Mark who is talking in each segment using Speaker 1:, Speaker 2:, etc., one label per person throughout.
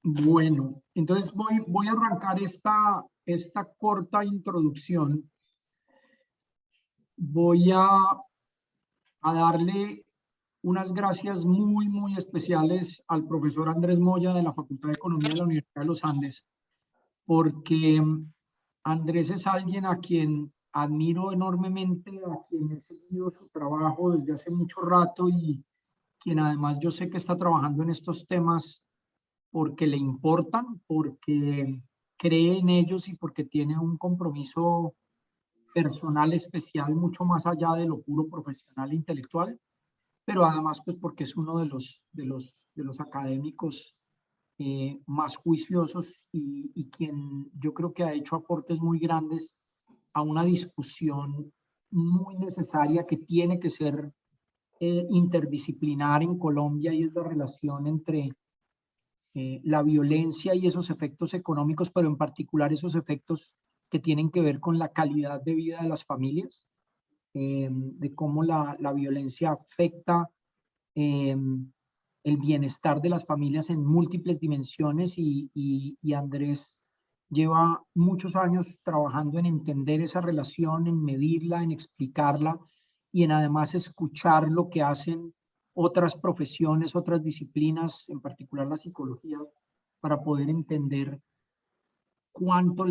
Speaker 1: Bueno, entonces voy a arrancar esta corta introducción. Voy a darle unas gracias muy especiales al profesor Andrés Moya de la Facultad de Economía de la Universidad de los Andes, porque Andrés es alguien a quien admiro enormemente, a quien he seguido su trabajo desde hace mucho rato y quien además yo sé que está trabajando en estos temas porque le importan, porque cree en ellos y porque tiene un compromiso personal especial mucho más allá de lo puro profesional e intelectual, pero además pues porque es uno de los académicos más juiciosos y quien yo creo que ha hecho aportes muy grandes a una discusión muy necesaria que tiene que ser interdisciplinar en Colombia, y es la relación entre la violencia y esos efectos económicos, pero en particular esos efectos que tienen que ver con la calidad de vida de las familias, de cómo la violencia afecta eh, el bienestar de las familias en múltiples dimensiones y Andrés lleva muchos años trabajando en entender esa relación, en medirla, en explicarla y en además escuchar lo que hacen otras profesiones, otras disciplinas, en particular la psicología, para poder entender cuánto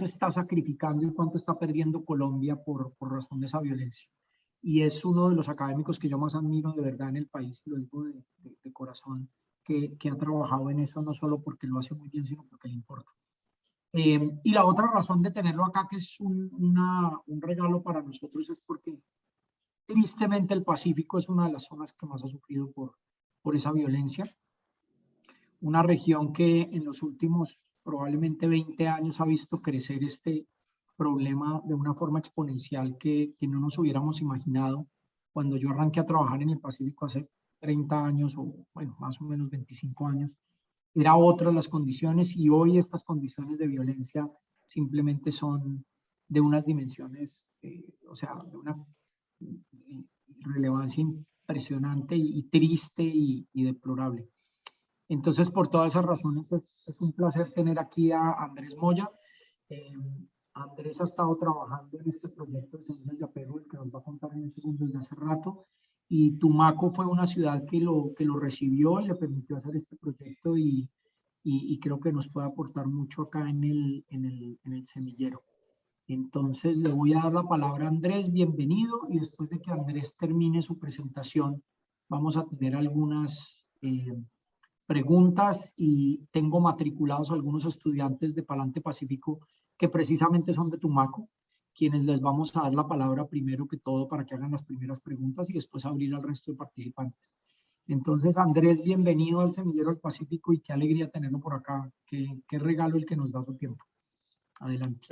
Speaker 1: está sacrificando y cuánto está perdiendo Colombia por razón de esa violencia. Y es uno de los académicos que yo más admiro de verdad en el país, lo digo de corazón, que ha trabajado en eso no solo porque lo hace muy bien, sino porque le importa. Y la otra razón de tenerlo acá, que es un regalo para nosotros, es porque tristemente el Pacífico es una de las zonas que más ha sufrido por esa violencia. Una región que en los últimos probablemente 20 años ha visto crecer este problema de una forma exponencial que no nos hubiéramos imaginado cuando yo arranqué a trabajar en el Pacífico hace 30 años o bueno, más o menos 25 años. Era otras las condiciones y hoy estas condiciones de violencia simplemente son de unas dimensiones, o sea, de una relevancia impresionante y triste y deplorable. Entonces, por todas esas razones, es un placer tener aquí a Andrés Moya. Eh, Andrés ha estado trabajando en este proyecto de Semillas de Apego, el que nos va a contar en un segundo desde hace rato. Y Tumaco fue una ciudad que lo recibió y le permitió hacer este proyecto y creo que nos puede aportar mucho acá en el semillero. Entonces, le voy a dar la palabra a Andrés, bienvenido, y después de que Andrés termine su presentación, vamos a tener algunas preguntas y tengo matriculados algunos estudiantes de Palante Pacífico que precisamente son de Tumaco, quienes les vamos a dar la palabra primero que todo para que hagan las primeras preguntas y después abrir al resto de participantes. Entonces, Andrés, bienvenido al Semillero del Pacífico y qué alegría tenerlo por acá. Qué regalo el que nos da su tiempo. Adelante.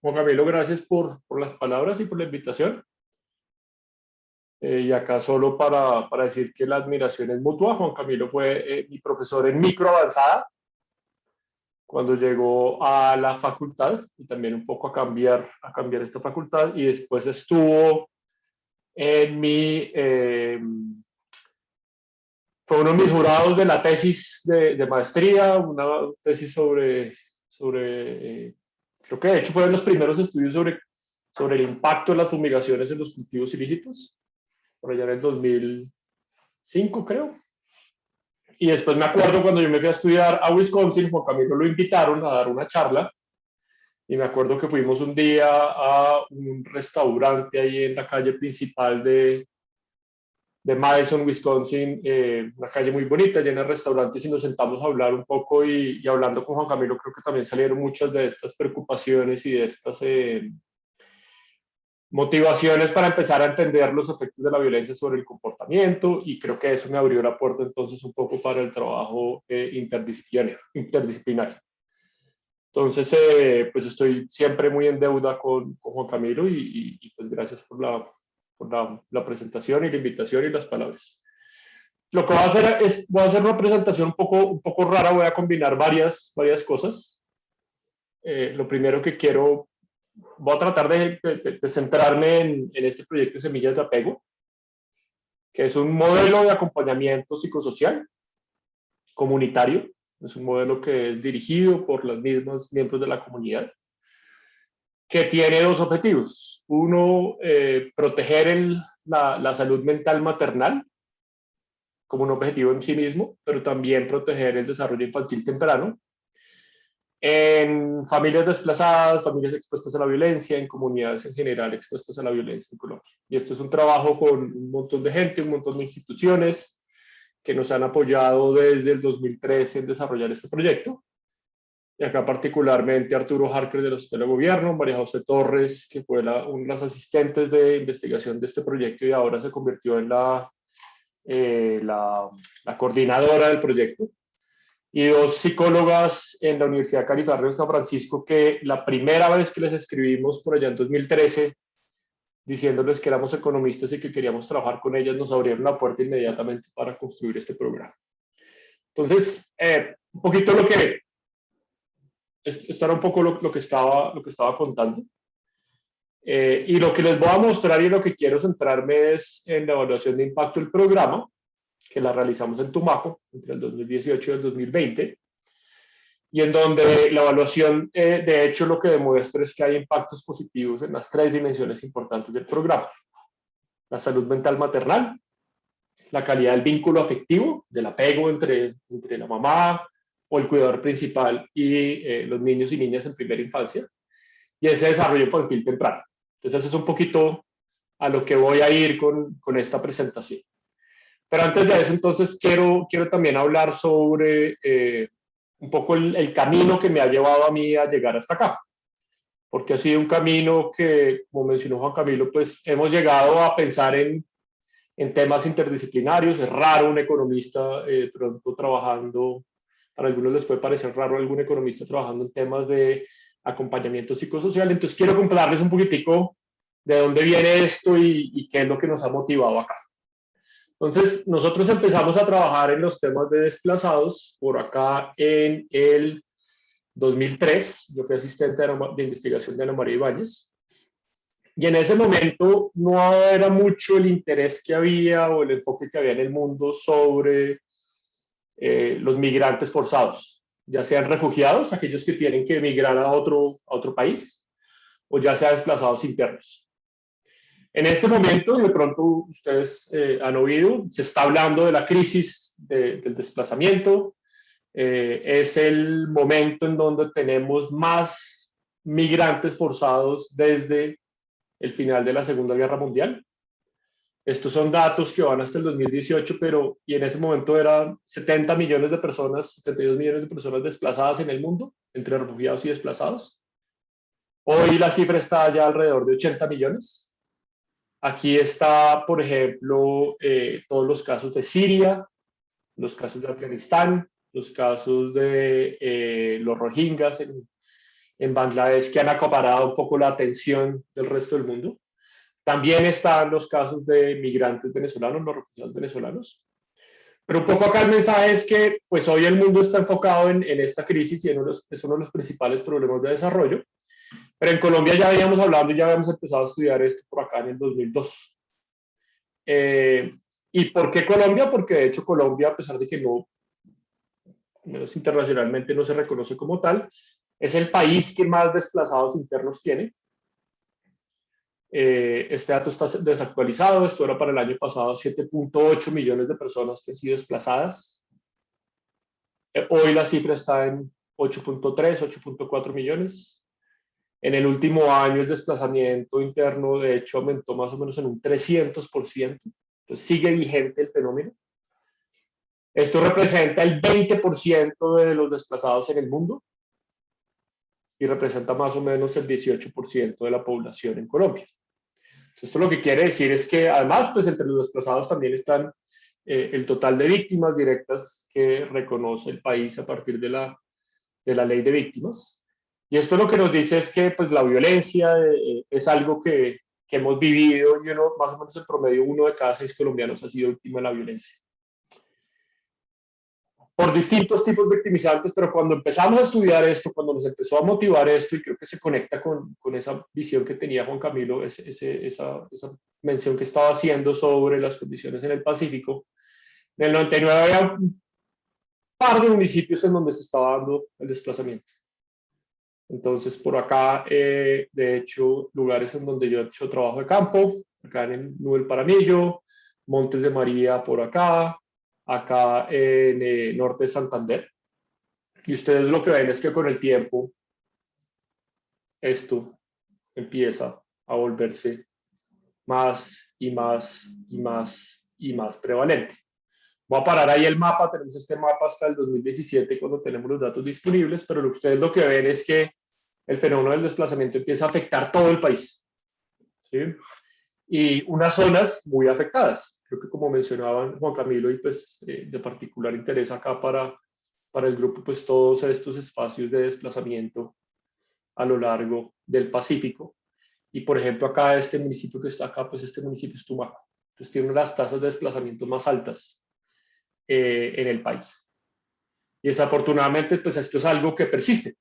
Speaker 2: Juan Camilo, gracias por las palabras y por la invitación. Y acá solo para decir que la admiración es mutua. Juan Camilo fue mi profesor en micro avanzada cuando llegó a la facultad y también un poco a cambiar esta facultad, y después estuvo en fue uno de mis jurados de la tesis de maestría, una tesis sobre creo que de hecho fue de los primeros estudios sobre el impacto de las fumigaciones en los cultivos ilícitos, por allá en el 2005 creo. Y después me acuerdo cuando yo me fui a estudiar a Wisconsin, Juan Camilo lo invitaron a dar una charla, y me acuerdo que fuimos un día a un restaurante ahí en la calle principal de Madison, Wisconsin, una calle muy bonita, llena de restaurantes, y nos sentamos a hablar un poco, y hablando con Juan Camilo creo que también salieron muchas de estas preocupaciones y de estas motivaciones para empezar a entender los efectos de la violencia sobre el comportamiento, y creo que eso me abrió la puerta entonces un poco para el trabajo interdisciplinario. Entonces, pues estoy siempre muy en deuda con Juan Camilo, y pues gracias por la presentación y la invitación y las palabras. Lo que voy a hacer voy a hacer una presentación un poco rara, voy a combinar varias cosas. Lo primero que voy a tratar de centrarme en este proyecto de Semillas de Apego, que es un modelo de acompañamiento psicosocial comunitario Es un modelo que es dirigido por los mismos miembros de la comunidad, que tiene dos objetivos. Uno, proteger la salud mental maternal como un objetivo en sí mismo, pero también proteger el desarrollo infantil temprano en familias desplazadas, familias expuestas a la violencia, en comunidades en general expuestas a la violencia en Colombia. Y esto es un trabajo con un montón de gente, un montón de instituciones que nos han apoyado desde el 2013 en desarrollar este proyecto. Y acá particularmente Arturo Harker del Hospital de Gobierno, María José Torres, que fue una de las asistentes de investigación de este proyecto y ahora se convirtió en la coordinadora del proyecto, y dos psicólogas en la Universidad California de San Francisco, que la primera vez que les escribimos por allá en 2013, diciéndoles que éramos economistas y que queríamos trabajar con ellas, nos abrieron la puerta inmediatamente para construir este programa. Entonces, un poquito esto era un poco lo que estaba contando. Y lo que les voy a mostrar y lo que quiero centrarme es en la evaluación de impacto del programa, que la realizamos en Tumaco entre el 2018 y el 2020, y en donde la evaluación, de hecho, lo que demuestra es que hay impactos positivos en las tres dimensiones importantes del programa: la salud mental maternal, la calidad del vínculo afectivo, del apego entre la mamá o el cuidador principal y los niños y niñas en primera infancia, y ese desarrollo infantil temprano. Entonces, eso es un poquito a lo que voy a ir con esta presentación. Pero antes de eso, entonces, quiero también hablar sobre un poco el camino que me ha llevado a mí a llegar hasta acá. Porque ha sido un camino que, como mencionó Juan Camilo, pues hemos llegado a pensar en temas interdisciplinarios. Es raro un economista pronto trabajando, para algunos les puede parecer raro algún economista trabajando en temas de acompañamiento psicosocial. Entonces, quiero contarles un poquitico de dónde viene esto y qué es lo que nos ha motivado acá. Entonces, nosotros empezamos a trabajar en los temas de desplazados por acá en el 2003. Yo fui asistente de investigación de Ana María Ibáñez. Y en ese momento no era mucho el interés que había o el enfoque que había en el mundo sobre los migrantes forzados, ya sean refugiados, aquellos que tienen que emigrar a otro país, o ya sean desplazados internos. En este momento, y de pronto ustedes han oído, se está hablando de la crisis del desplazamiento. Es el momento en donde tenemos más migrantes forzados desde el final de la Segunda Guerra Mundial. Estos son datos que van hasta el 2018, y en ese momento eran 70 millones de personas, 72 millones de personas desplazadas en el mundo, entre refugiados y desplazados. Hoy la cifra está ya alrededor de 80 millones. Aquí está, por ejemplo, todos los casos de Siria, los casos de Afganistán, los casos de los rohingyas en Bangladesh, que han acaparado un poco la atención del resto del mundo. También están los casos de migrantes venezolanos, los refugiados venezolanos. Pero un poco acá el mensaje es que pues hoy el mundo está enfocado en esta crisis y es uno de los principales problemas de desarrollo. Pero en Colombia ya habíamos hablado y ya habíamos empezado a estudiar esto por acá en el 2002. ¿Y por qué Colombia? Porque de hecho Colombia, a pesar de que no, menos internacionalmente no se reconoce como tal, es el país que más desplazados internos tiene. Este dato está desactualizado, esto era para el año pasado 7.8 millones de personas que han sido desplazadas. Hoy la cifra está en 8.3, 8.4 millones. En el último año el desplazamiento interno de hecho aumentó más o menos en un 300%. Entonces sigue vigente el fenómeno. Esto representa el 20% de los desplazados en el mundo y representa más o menos el 18% de la población en Colombia. Esto lo que quiere decir es que además, pues entre los desplazados también están el total de víctimas directas que reconoce el país a partir de la ley de víctimas. Y esto lo que nos dice es que pues, la violencia es algo que hemos vivido y más o menos en promedio 1 de cada 6 colombianos ha sido víctima de la violencia. Por distintos tipos victimizantes, pero cuando empezamos a estudiar esto, cuando nos empezó a motivar esto, y creo que se conecta con esa visión que tenía Juan Camilo, esa mención que estaba haciendo sobre las condiciones en el Pacífico, en el 99 había un par de municipios en donde se estaba dando el desplazamiento. Entonces, por acá, de hecho, lugares en donde yo he hecho trabajo de campo, acá en Nubel Paramillo, Montes de María por acá, acá en norte de Santander. Y ustedes lo que ven es que con el tiempo esto empieza a volverse más y más y más y más prevalente. Voy a parar ahí el mapa, tenemos este mapa hasta el 2017 cuando tenemos los datos disponibles, pero ustedes lo que ven es que el fenómeno del desplazamiento empieza a afectar todo el país, ¿sí? Y unas zonas muy afectadas. Creo que como mencionaban Juan Camilo y pues de particular interés acá para el grupo, pues todos estos espacios de desplazamiento a lo largo del Pacífico. Y por ejemplo acá este municipio que está acá, pues este municipio es Tumaco. Entonces tiene las tasas de desplazamiento más altas en el país. Y desafortunadamente, pues esto es algo que persiste.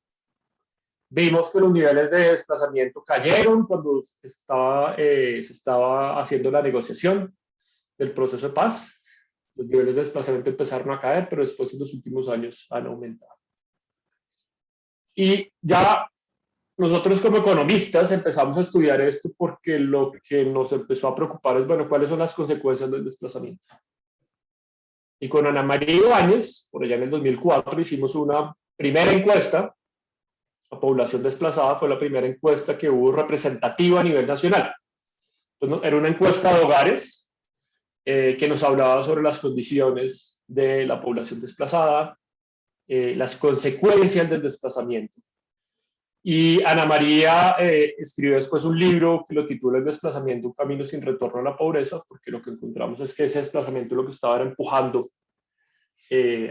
Speaker 2: Vimos que los niveles de desplazamiento cayeron cuando se estaba haciendo la negociación del proceso de paz. Los niveles de desplazamiento empezaron a caer, pero después en los últimos años han aumentado. Y ya nosotros como economistas empezamos a estudiar esto porque lo que nos empezó a preocupar es, bueno, ¿cuáles son las consecuencias del desplazamiento? Y con Ana María Ibáñez, por allá en el 2004, hicimos una primera encuesta. La población desplazada fue la primera encuesta que hubo representativa a nivel nacional. Entonces, era una encuesta de hogares que nos hablaba sobre las condiciones de la población desplazada, las consecuencias del desplazamiento. Y Ana María escribió después un libro que lo titula El desplazamiento, un camino sin retorno a la pobreza, porque lo que encontramos es que ese desplazamiento lo que estaba era empujando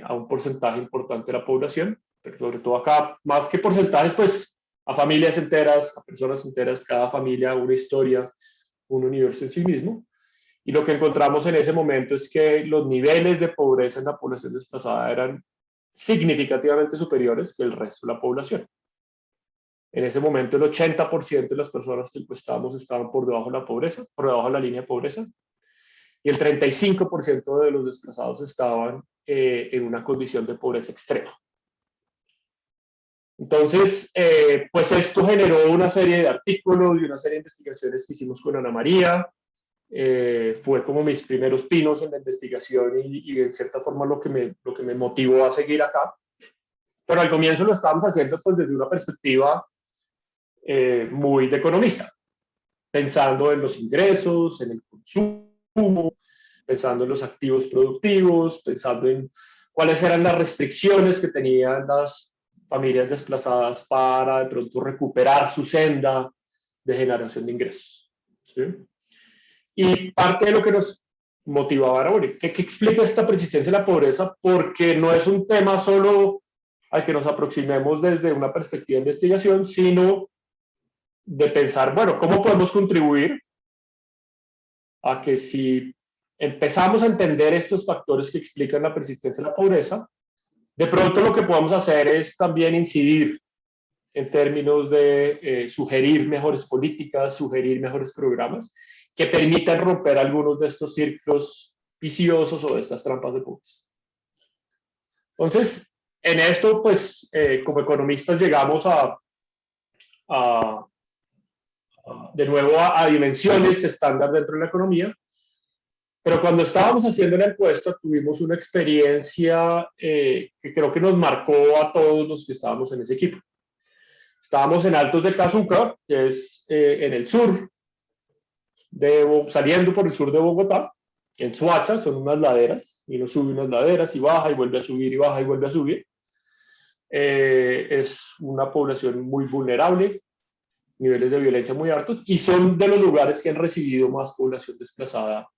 Speaker 2: a un porcentaje importante de la población, pero sobre todo acá, más que porcentajes, pues a familias enteras, a personas enteras, cada familia una historia, un universo en sí mismo. Y lo que encontramos en ese momento es que los niveles de pobreza en la población desplazada eran significativamente superiores que el resto de la población. En ese momento el 80% de las personas que encuestamos estaban por debajo de la pobreza, por debajo de la línea de pobreza, y el 35% de los desplazados estaban en una condición de pobreza extrema. Entonces, pues esto generó una serie de artículos y una serie de investigaciones que hicimos con Ana María. Fue como mis primeros pinos en la investigación y en cierta forma lo que me motivó a seguir acá. Pero al comienzo lo estábamos haciendo pues desde una perspectiva muy de economista, pensando en los ingresos, en el consumo, pensando en los activos productivos, pensando en cuáles eran las restricciones que tenían las familias desplazadas para de pronto recuperar su senda de generación de ingresos, ¿sí? Y parte de lo que nos motivaba era, bueno, ¿qué explica esta persistencia de la pobreza? Porque no es un tema solo al que nos aproximemos desde una perspectiva de investigación, sino de pensar, bueno, ¿cómo podemos contribuir a que si empezamos a entender estos factores que explican la persistencia de la pobreza, de pronto lo que podemos hacer es también incidir en términos de sugerir mejores políticas, sugerir mejores programas que permitan romper algunos de estos círculos viciosos o de estas trampas de pobreza. Entonces, en esto, pues, como economistas llegamos de nuevo a dimensiones estándar dentro de la economía, pero cuando estábamos haciendo la encuesta tuvimos una experiencia que creo que nos marcó a todos los que estábamos en ese equipo. Estábamos en Altos de Cazúcar, que es en el sur, saliendo por el sur de Bogotá, en Soacha, son unas laderas, y uno sube unas laderas y baja y vuelve a subir y baja y vuelve a subir. Es una población muy vulnerable, niveles de violencia muy altos, y son de los lugares que han recibido más población desplazada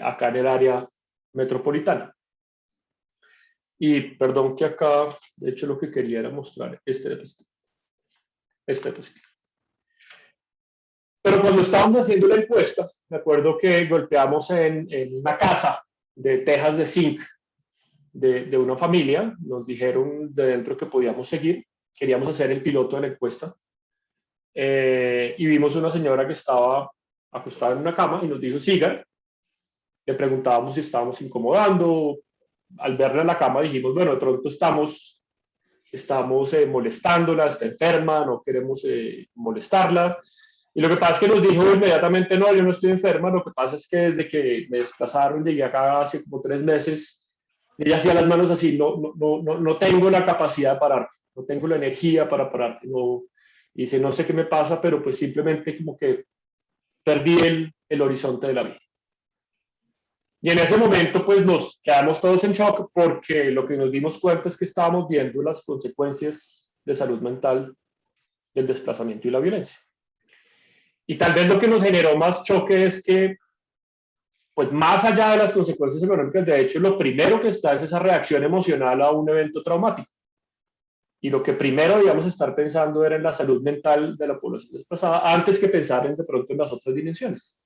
Speaker 2: acá en el área metropolitana. Y perdón que acá, de hecho lo que quería era mostrar este diapositiva. Pero cuando estábamos haciendo la encuesta, me acuerdo que golpeamos en una casa de tejas de zinc de una familia, nos dijeron de dentro que podíamos seguir, queríamos hacer el piloto de la encuesta, y vimos una señora que estaba acostada en una cama y nos dijo, sigan. Le preguntábamos si estábamos incomodando, al verla en la cama dijimos, bueno, de pronto estamos molestándola, está enferma, no queremos molestarla. Y lo que pasa es que nos dijo inmediatamente, no, yo no estoy enferma, lo que pasa es que desde que me desplazaron, llegué acá hace como 3 meses, ella hacía las manos así, no tengo la capacidad de parar, no tengo la energía para parar. No, y dice, no sé qué me pasa, pero pues simplemente como que perdí el horizonte de la vida. Y en ese momento pues nos quedamos todos en shock porque lo que nos dimos cuenta es que estábamos viendo las consecuencias de salud mental del desplazamiento y la violencia. Y tal vez lo que nos generó más choque es que, pues más allá de las consecuencias económicas, de hecho, lo primero que está es esa reacción emocional a un evento traumático. Y lo que primero debíamos estar pensando era en la salud mental de la población desplazada, antes que pensar de pronto en las otras dimensiones.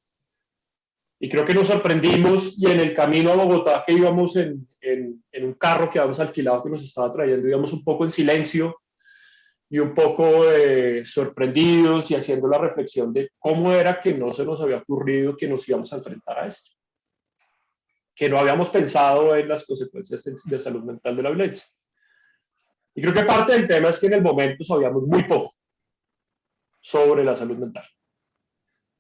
Speaker 2: Y creo que nos sorprendimos y en el camino a Bogotá que íbamos en un carro que habíamos alquilado que nos estaba trayendo, íbamos un poco en silencio y un poco sorprendidos y haciendo la reflexión de cómo era que no se nos había ocurrido que nos íbamos a enfrentar a esto, que no habíamos pensado en las consecuencias de salud mental de la violencia. Y creo que parte del tema es que en el momento sabíamos muy poco sobre la salud mental.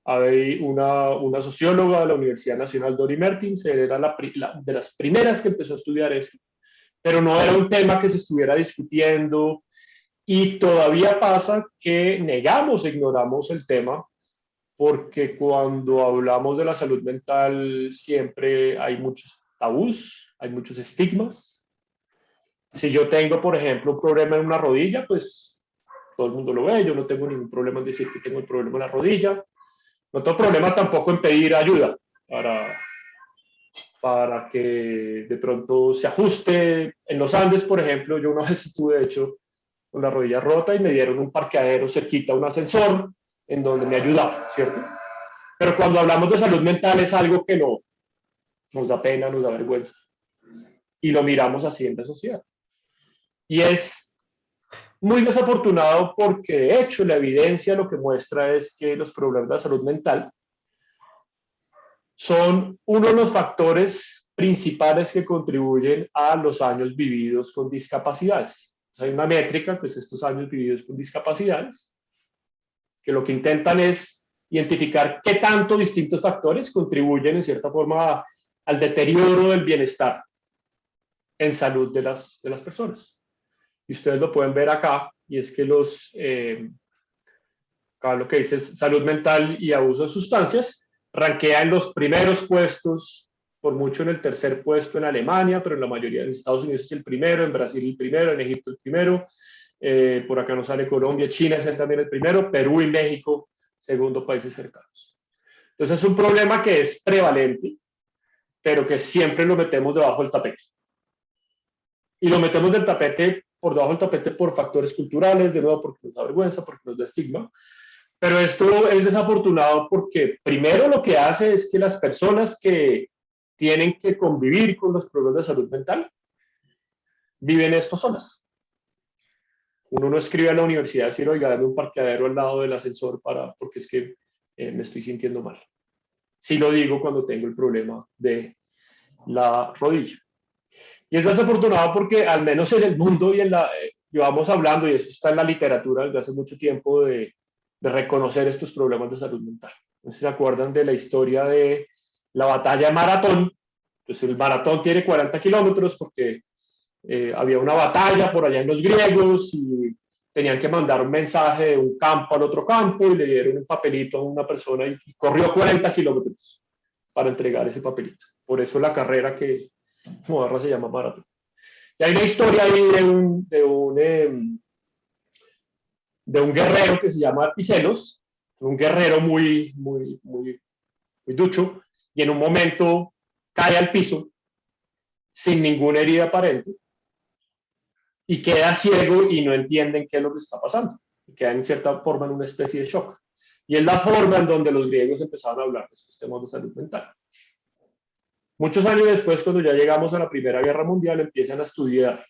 Speaker 2: Hay una socióloga de la Universidad Nacional, Dori Mertins, era de las primeras que empezó a estudiar esto, pero no era un tema que se estuviera discutiendo y todavía pasa que negamos, ignoramos el tema, porque cuando hablamos de la salud mental siempre hay muchos tabús, hay muchos estigmas. Si yo tengo, por ejemplo, un problema en una rodilla, pues todo el mundo lo ve, yo no tengo ningún problema en decir que tengo el problema en la rodilla. No tengo problema tampoco en pedir ayuda para que de pronto se ajuste. En los Andes, por ejemplo, yo una vez estuve, de hecho, con la rodilla rota y me dieron un parqueadero cerquita, un ascensor, en donde me ayudaba, ¿cierto? Pero cuando hablamos de salud mental es algo que no nos da pena, nos da vergüenza. Y lo miramos así en la sociedad. Y es muy desafortunado porque, de hecho, la evidencia lo que muestra es que los problemas de salud mental son uno de los factores principales que contribuyen a los años vividos con discapacidades. Hay una métrica, pues estos años vividos con discapacidades, que lo que intentan es identificar qué tanto distintos factores contribuyen en cierta forma al deterioro del bienestar en salud de las personas. Y ustedes lo pueden ver acá, y es que acá lo que dice es salud mental y abuso de sustancias, rankea en los primeros puestos, por mucho en el tercer puesto en Alemania, pero en la mayoría de Estados Unidos es el primero, en Brasil el primero, en Egipto el primero, por acá nos sale Colombia, China es también el primero, Perú y México, segundo países cercanos. Entonces es un problema que es prevalente, pero que siempre lo metemos debajo del tapete. Y lo metemos del tapete, por debajo del tapete por factores culturales, de nuevo porque nos da vergüenza, porque nos da estigma. Pero esto es desafortunado porque primero lo que hace es que las personas que tienen que convivir con los problemas de salud mental viven esto solas. Uno no escribe a la universidad decir, oiga, dame un parqueadero al lado del ascensor porque es que me estoy sintiendo mal. Sí lo digo cuando tengo el problema de la rodilla. Y es desafortunado porque al menos en el mundo y llevamos hablando, y eso está en la literatura desde hace mucho tiempo, de reconocer estos problemas de salud mental. No sé si se acuerdan de la historia de la batalla de Maratón. Pues el maratón tiene 40 kilómetros porque había una batalla por allá en los griegos y tenían que mandar un mensaje de un campo al otro campo y le dieron un papelito a una persona y corrió 40 kilómetros para entregar ese papelito. Por eso la carrera que moderna se llama maratón. Y hay una historia ahí de un guerrero que se llama Picelos, un guerrero muy ducho, y en un momento cae al piso sin ninguna herida aparente y queda ciego y no entienden qué es lo que está pasando. Y queda en cierta forma en una especie de shock. Y es la forma en donde los griegos empezaron a hablar de estos temas de salud mental. Muchos años después, cuando ya llegamos a la Primera Guerra Mundial, empiezan a estudiar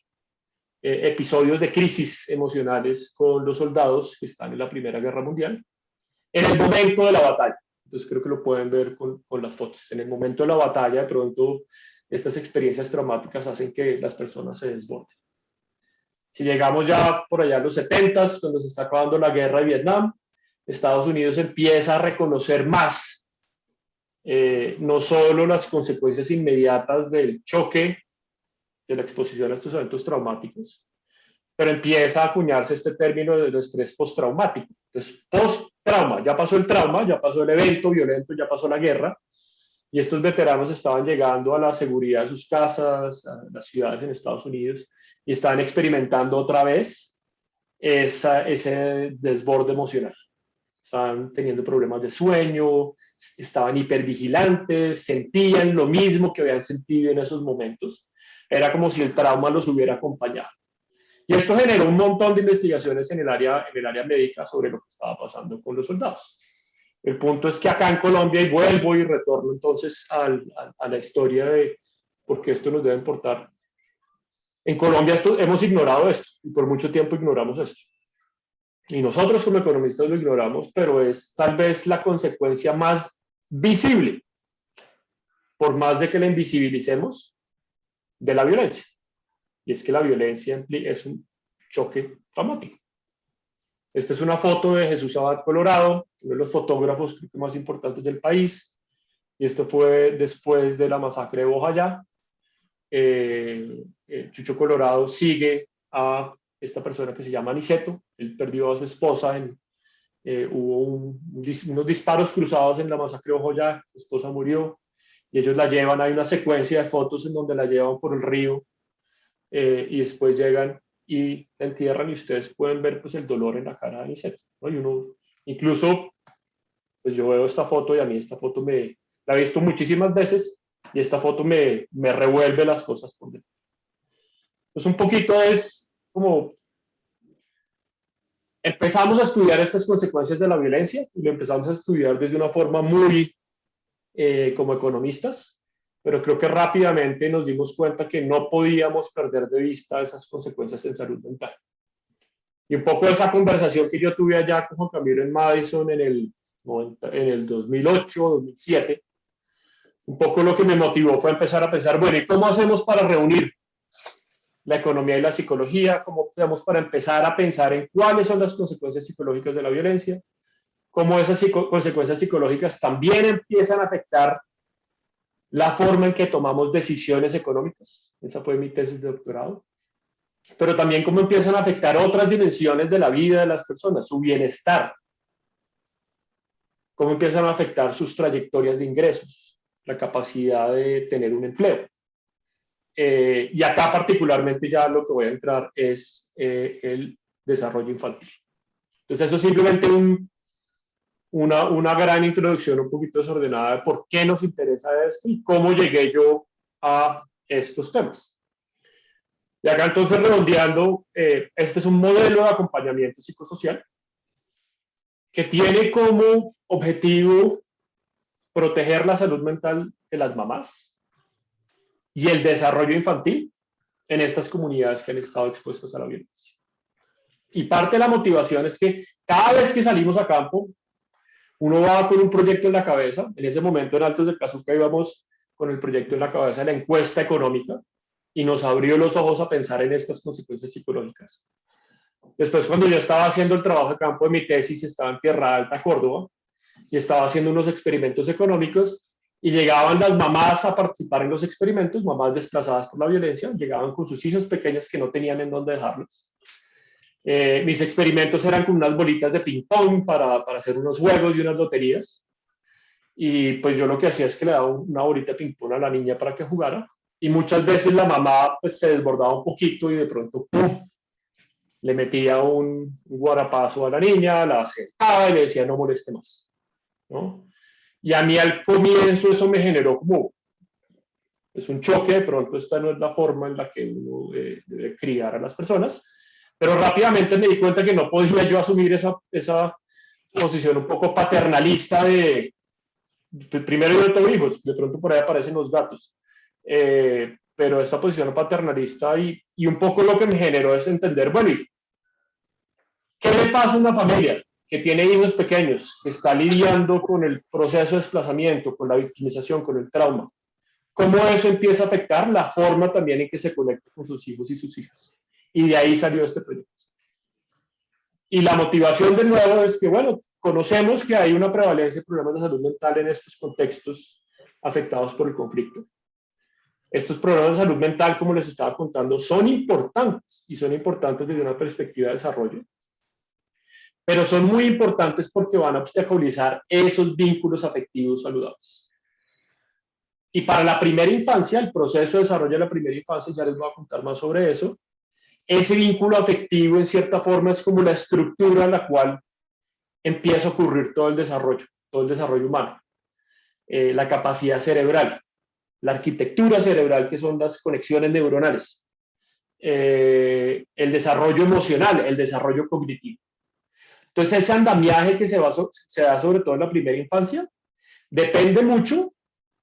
Speaker 2: episodios de crisis emocionales con los soldados que están en la Primera Guerra Mundial en el momento de la batalla. Entonces creo que lo pueden ver con las fotos. En el momento de la batalla, de pronto estas experiencias traumáticas hacen que las personas se desborden. Si llegamos ya por allá a los 70s, cuando se está acabando la guerra de Vietnam, Estados Unidos empieza a reconocer más no solo las consecuencias inmediatas del choque, de la exposición a estos eventos traumáticos, pero empieza a acuñarse este término del estrés postraumático. Entonces, post-trauma, ya pasó el trauma, ya pasó el evento violento, ya pasó la guerra, y estos veteranos estaban llegando a la seguridad de sus casas, a las ciudades en Estados Unidos, y estaban experimentando otra vez ese desborde emocional. Estaban teniendo problemas de sueño, estaban hipervigilantes, sentían lo mismo que habían sentido en esos momentos. Era como si el trauma los hubiera acompañado. Y esto generó un montón de investigaciones en el área médica sobre lo que estaba pasando con los soldados. El punto es que acá en Colombia, y vuelvo y retorno entonces a la historia de por qué esto nos debe importar. En Colombia hemos ignorado esto, y por mucho tiempo ignoramos esto. Y nosotros como economistas lo ignoramos, pero es tal vez la consecuencia más visible, por más de que la invisibilicemos, de la violencia. Y es que la violencia es un choque traumático. Esta es una foto de Jesús Abad Colorado, uno de los fotógrafos creo que más importantes del país, y esto fue después de la masacre de Bojayá. Chucho Colorado sigue a esta persona que se llama Niceto. Él perdió a su esposa, hubo unos disparos cruzados en la masacre de Bojayá, su esposa murió, y ellos la llevan, hay una secuencia de fotos en donde la llevan por el río, y después llegan y la entierran, y ustedes pueden ver pues el dolor en la cara de Niceto, ¿no? Y uno, incluso, pues yo veo esta foto y a mí esta foto la he visto muchísimas veces, y esta foto me revuelve las cosas por dentro. Pues un poquito es como empezamos a estudiar estas consecuencias de la violencia, y lo empezamos a estudiar desde una forma muy como economistas, pero creo que rápidamente nos dimos cuenta que no podíamos perder de vista esas consecuencias en salud mental. Y un poco esa conversación que yo tuve allá con Juan Camilo en Madison en el 2008, 2007, un poco lo que me motivó fue empezar a pensar, bueno, ¿y cómo hacemos para reunir la economía y la psicología? ¿Cómo hacemos para empezar a pensar en cuáles son las consecuencias psicológicas de la violencia? ¿Cómo esas consecuencias psicológicas también empiezan a afectar la forma en que tomamos decisiones económicas? Esa fue mi tesis de doctorado. Pero también cómo empiezan a afectar otras dimensiones de la vida de las personas, su bienestar. Cómo empiezan a afectar sus trayectorias de ingresos, la capacidad de tener un empleo. Y acá particularmente ya lo que voy a entrar es el desarrollo infantil. Entonces eso es simplemente una gran introducción un poquito desordenada de por qué nos interesa esto y cómo llegué yo a estos temas. Y acá entonces redondeando, este es un modelo de acompañamiento psicosocial que tiene como objetivo proteger la salud mental de las mamás y el desarrollo infantil en estas comunidades que han estado expuestas a la violencia. Y parte de la motivación es que cada vez que salimos a campo, uno va con un proyecto en la cabeza. En ese momento en Altos del Casuca íbamos con el proyecto en la cabeza de la encuesta económica, y nos abrió los ojos a pensar en estas consecuencias psicológicas. Después, cuando yo estaba haciendo el trabajo de campo de mi tesis, estaba en Tierra Alta, Córdoba, y estaba haciendo unos experimentos económicos, y llegaban las mamás a participar en los experimentos, mamás desplazadas por la violencia, llegaban con sus hijos pequeños que no tenían en dónde dejarlos. Mis experimentos eran con unas bolitas de ping-pong para hacer unos juegos y unas loterías, y pues yo lo que hacía es que le daba una bolita de ping-pong a la niña para que jugara, y muchas veces la mamá pues se desbordaba un poquito y de pronto ¡pum!, le metía un guarapazo a la niña, la sentaba y le decía no moleste más, ¿no? Y a mí al comienzo eso me generó como es un choque, de pronto esta no es la forma en la que uno debe criar a las personas, pero rápidamente me di cuenta que no podía yo asumir esa posición un poco paternalista de primero yo tengo hijos, de pronto por ahí aparecen los gatos, pero esta posición paternalista y un poco lo que me generó es entender, bueno, ¿qué le pasa a una familia que tiene hijos pequeños, que está lidiando con el proceso de desplazamiento, con la victimización, con el trauma? cómo eso empieza a afectar la forma también en que se conecta con sus hijos y sus hijas. Y de ahí salió este proyecto. Y la motivación de nuevo es que, bueno, conocemos que hay una prevalencia de problemas de salud mental en estos contextos afectados por el conflicto. Estos problemas de salud mental, como les estaba contando, son importantes y son importantes desde una perspectiva de desarrollo, pero son muy importantes porque van a obstaculizar esos vínculos afectivos saludables. Y para la primera infancia, el proceso de desarrollo de la primera infancia, ya les voy a contar más sobre eso, ese vínculo afectivo en cierta forma es como la estructura en la cual empieza a ocurrir todo el desarrollo humano. La capacidad cerebral, la arquitectura cerebral, que son las conexiones neuronales, el desarrollo emocional, el desarrollo cognitivo. Entonces, ese andamiaje que se da sobre todo en la primera infancia, depende mucho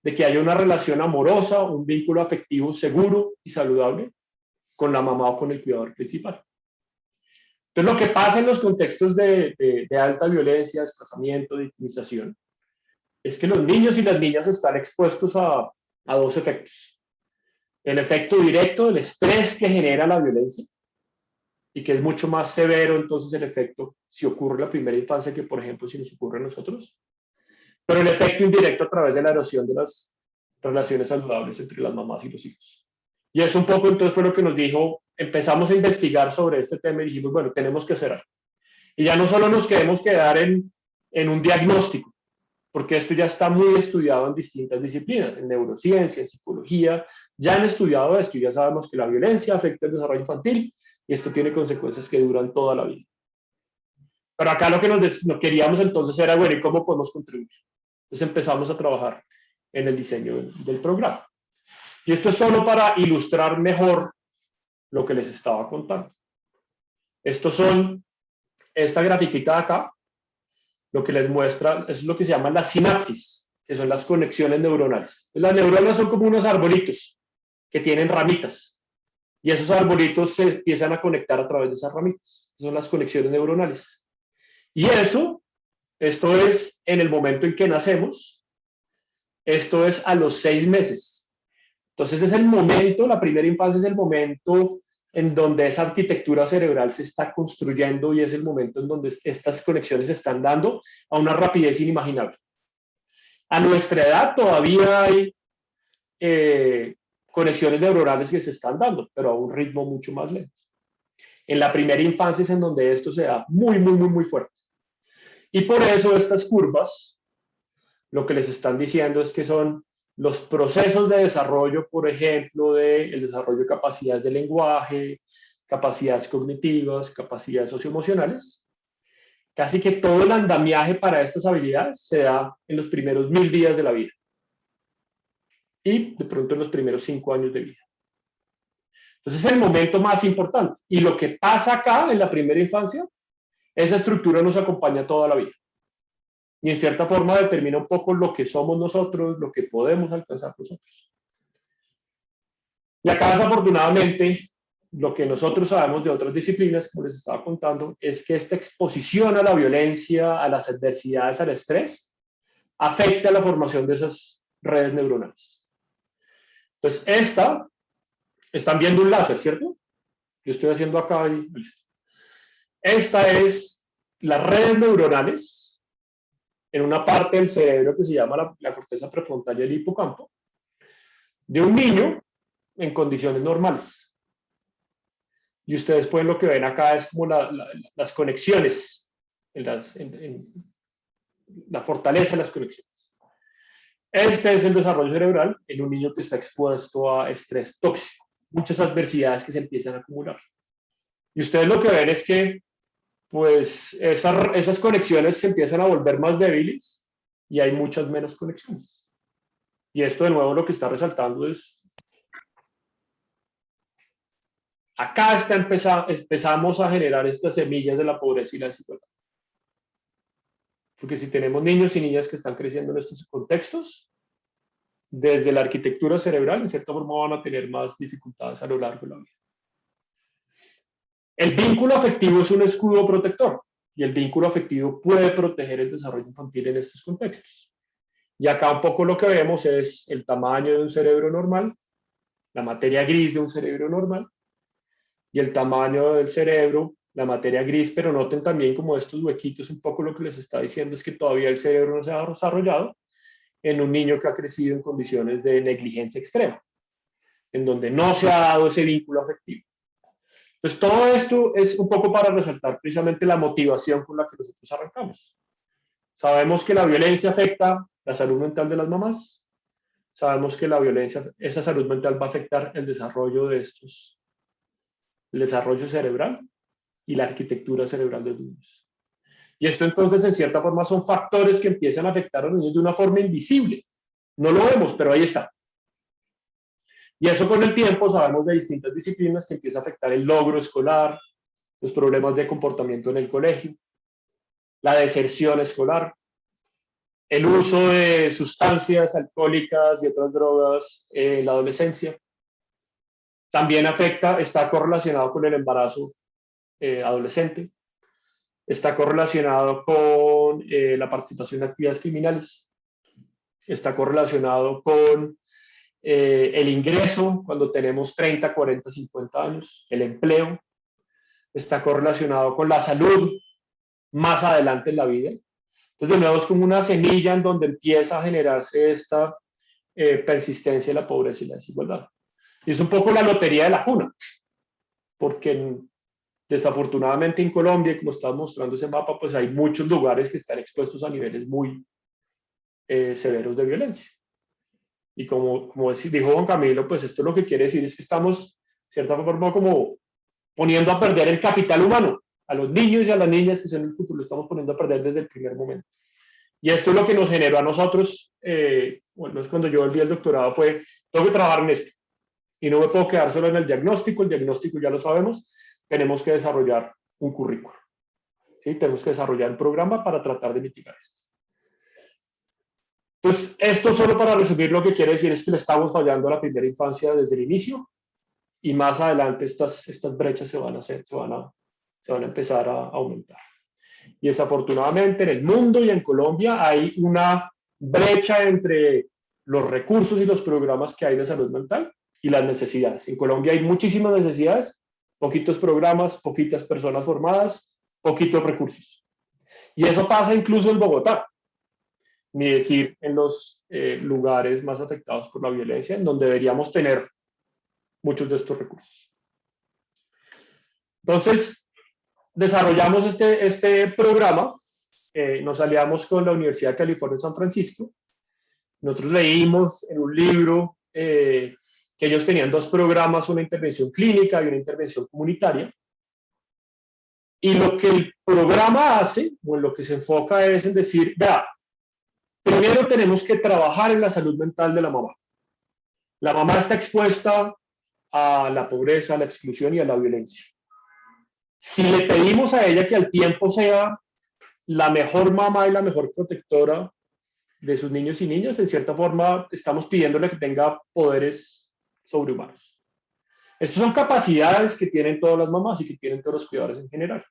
Speaker 2: de que haya una relación amorosa, un vínculo afectivo seguro y saludable con la mamá o con el cuidador principal. Entonces, lo que pasa en los contextos de alta violencia, desplazamiento, victimización, es que los niños y las niñas están expuestos a dos efectos. El efecto directo del estrés que genera la violencia, y que es mucho más severo entonces el efecto si ocurre en la primera infancia que, por ejemplo, si nos ocurre a nosotros. Pero el efecto indirecto a través de la erosión de las relaciones saludables entre las mamás y los hijos. Y eso un poco entonces fue lo que nos dijo, empezamos a investigar sobre este tema y dijimos, bueno, tenemos que hacer algo. Y ya no solo nos queremos quedar en un diagnóstico, porque esto ya está muy estudiado en distintas disciplinas, en neurociencia, en psicología, ya han estudiado esto y ya sabemos que la violencia afecta el desarrollo infantil y esto tiene consecuencias que duran toda la vida. Pero acá lo que nos queríamos entonces era, bueno, ¿y cómo podemos contribuir? Entonces empezamos a trabajar en el diseño del programa. Y esto es solo para ilustrar mejor lo que les estaba contando. Esta grafiquita de acá, lo que les muestra es lo que se llama la sinapsis, que son las conexiones neuronales. Las neuronas son como unos arbolitos que tienen ramitas, y esos arbolitos se empiezan a conectar a través de esas ramitas. Son las conexiones neuronales. Y esto es en el momento en que nacemos, esto es a los 6 meses. Entonces es el momento, la primera infancia es el momento en donde esa arquitectura cerebral se está construyendo y es el momento en donde estas conexiones se están dando a una rapidez inimaginable. A nuestra edad todavía hay conexiones neuronales que se están dando, pero a un ritmo mucho más lento. En la primera infancia es en donde esto se da muy fuerte. Y por eso estas curvas, lo que les están diciendo es que son los procesos de desarrollo, por ejemplo, del desarrollo de capacidades de lenguaje, capacidades cognitivas, capacidades socioemocionales. Casi que todo el andamiaje para estas habilidades se da en los primeros 1000 días de la vida. Y de pronto en los primeros 5 años de vida. Entonces es el momento más importante. Y lo que pasa acá en la primera infancia, esa estructura nos acompaña toda la vida. Y en cierta forma determina un poco lo que somos nosotros, lo que podemos alcanzar nosotros. Y acá desafortunadamente, lo que nosotros sabemos de otras disciplinas, como les estaba contando, es que esta exposición a la violencia, a las adversidades, al estrés, afecta la formación de esas redes neuronales. Entonces, están viendo un láser, ¿cierto? Yo estoy haciendo acá y listo. Esta es las redes neuronales en una parte del cerebro que se llama la corteza prefrontal y el hipocampo, de un niño en condiciones normales. Y ustedes lo que ven acá es como las conexiones, en la fortaleza de las conexiones. Este es el desarrollo cerebral en un niño que está expuesto a estrés tóxico, muchas adversidades que se empiezan a acumular. Y ustedes lo que ven es que pues esas conexiones se empiezan a volver más débiles y hay muchas menos conexiones. Y esto de nuevo lo que está resaltando es, acá empezamos a generar estas semillas de la pobreza y la desigualdad. Porque si tenemos niños y niñas que están creciendo en estos contextos, desde la arquitectura cerebral, en cierta forma van a tener más dificultades a lo largo de la vida. El vínculo afectivo es un escudo protector y el vínculo afectivo puede proteger el desarrollo infantil en estos contextos. Y acá un poco lo que vemos es el tamaño de un cerebro normal, la materia gris de un cerebro normal, y el tamaño del cerebro, la materia gris, pero noten también como estos huequitos, un poco lo que les está diciendo es que todavía el cerebro no se ha desarrollado en un niño que ha crecido en condiciones de negligencia extrema, en donde no se ha dado ese vínculo afectivo. Entonces, todo esto es un poco para resaltar precisamente la motivación con la que nosotros arrancamos. Sabemos que la violencia afecta la salud mental de las mamás. Sabemos que la violencia, esa salud mental va a afectar el desarrollo de estos, el desarrollo cerebral y la arquitectura cerebral de los niños. Y esto entonces, en cierta forma, son factores que empiezan a afectar a los niños de una forma invisible. No lo vemos, pero ahí está. Y eso con el tiempo sabemos de distintas disciplinas que empieza a afectar el logro escolar, los problemas de comportamiento en el colegio, la deserción escolar, el uso de sustancias alcohólicas y otras drogas en la adolescencia. También afecta, está correlacionado con el embarazo adolescente, está correlacionado con la participación en actividades criminales, está correlacionado con el ingreso cuando tenemos 30, 40, 50 años, el empleo, está correlacionado con la salud más adelante en la vida. Entonces, de nuevo, es como una semilla en donde empieza a generarse esta persistencia de la pobreza y la desigualdad. Y es un poco la lotería de la cuna, porque desafortunadamente en Colombia, como estaba mostrando ese mapa, pues hay muchos lugares que están expuestos a niveles muy severos de violencia. Y como dijo Juan Camilo, pues esto lo que quiere decir es que estamos, de cierta forma, como poniendo a perder el capital humano. A los niños y a las niñas que son el futuro, lo estamos poniendo a perder desde el primer momento. Y esto es lo que nos generó a nosotros, bueno, es cuando yo volví al doctorado, fue, tengo que trabajar en esto. Y no me puedo quedar solo en el diagnóstico ya lo sabemos, tenemos que desarrollar un currículo. ¿Sí? Tenemos que desarrollar un programa para tratar de mitigar esto. Pues esto solo para resumir lo que quiere decir es que le estamos fallando a la primera infancia desde el inicio y más adelante estas brechas se van a empezar a aumentar. Y desafortunadamente en el mundo y en Colombia hay una brecha entre los recursos y los programas que hay de salud mental y las necesidades. En Colombia hay muchísimas necesidades, poquitos programas, poquitas personas formadas, poquitos recursos. Y eso pasa incluso en Bogotá, ni decir en los lugares más afectados por la violencia, en donde deberíamos tener muchos de estos recursos. Entonces, desarrollamos este programa, nos aliamos con la Universidad de California en San Francisco. Nosotros leímos en un libro que ellos tenían dos programas, una intervención clínica y una intervención comunitaria. Y lo que el programa hace, o en lo que se enfoca es en decir, vea, primero tenemos que trabajar en la salud mental de la mamá. La mamá está expuesta a la pobreza, a la exclusión y a la violencia. Si le pedimos a ella que al tiempo sea la mejor mamá y la mejor protectora de sus niños y niñas, en cierta forma estamos pidiéndole que tenga poderes sobrehumanos. Estas son capacidades que tienen todas las mamás y que tienen todos los cuidadores en general.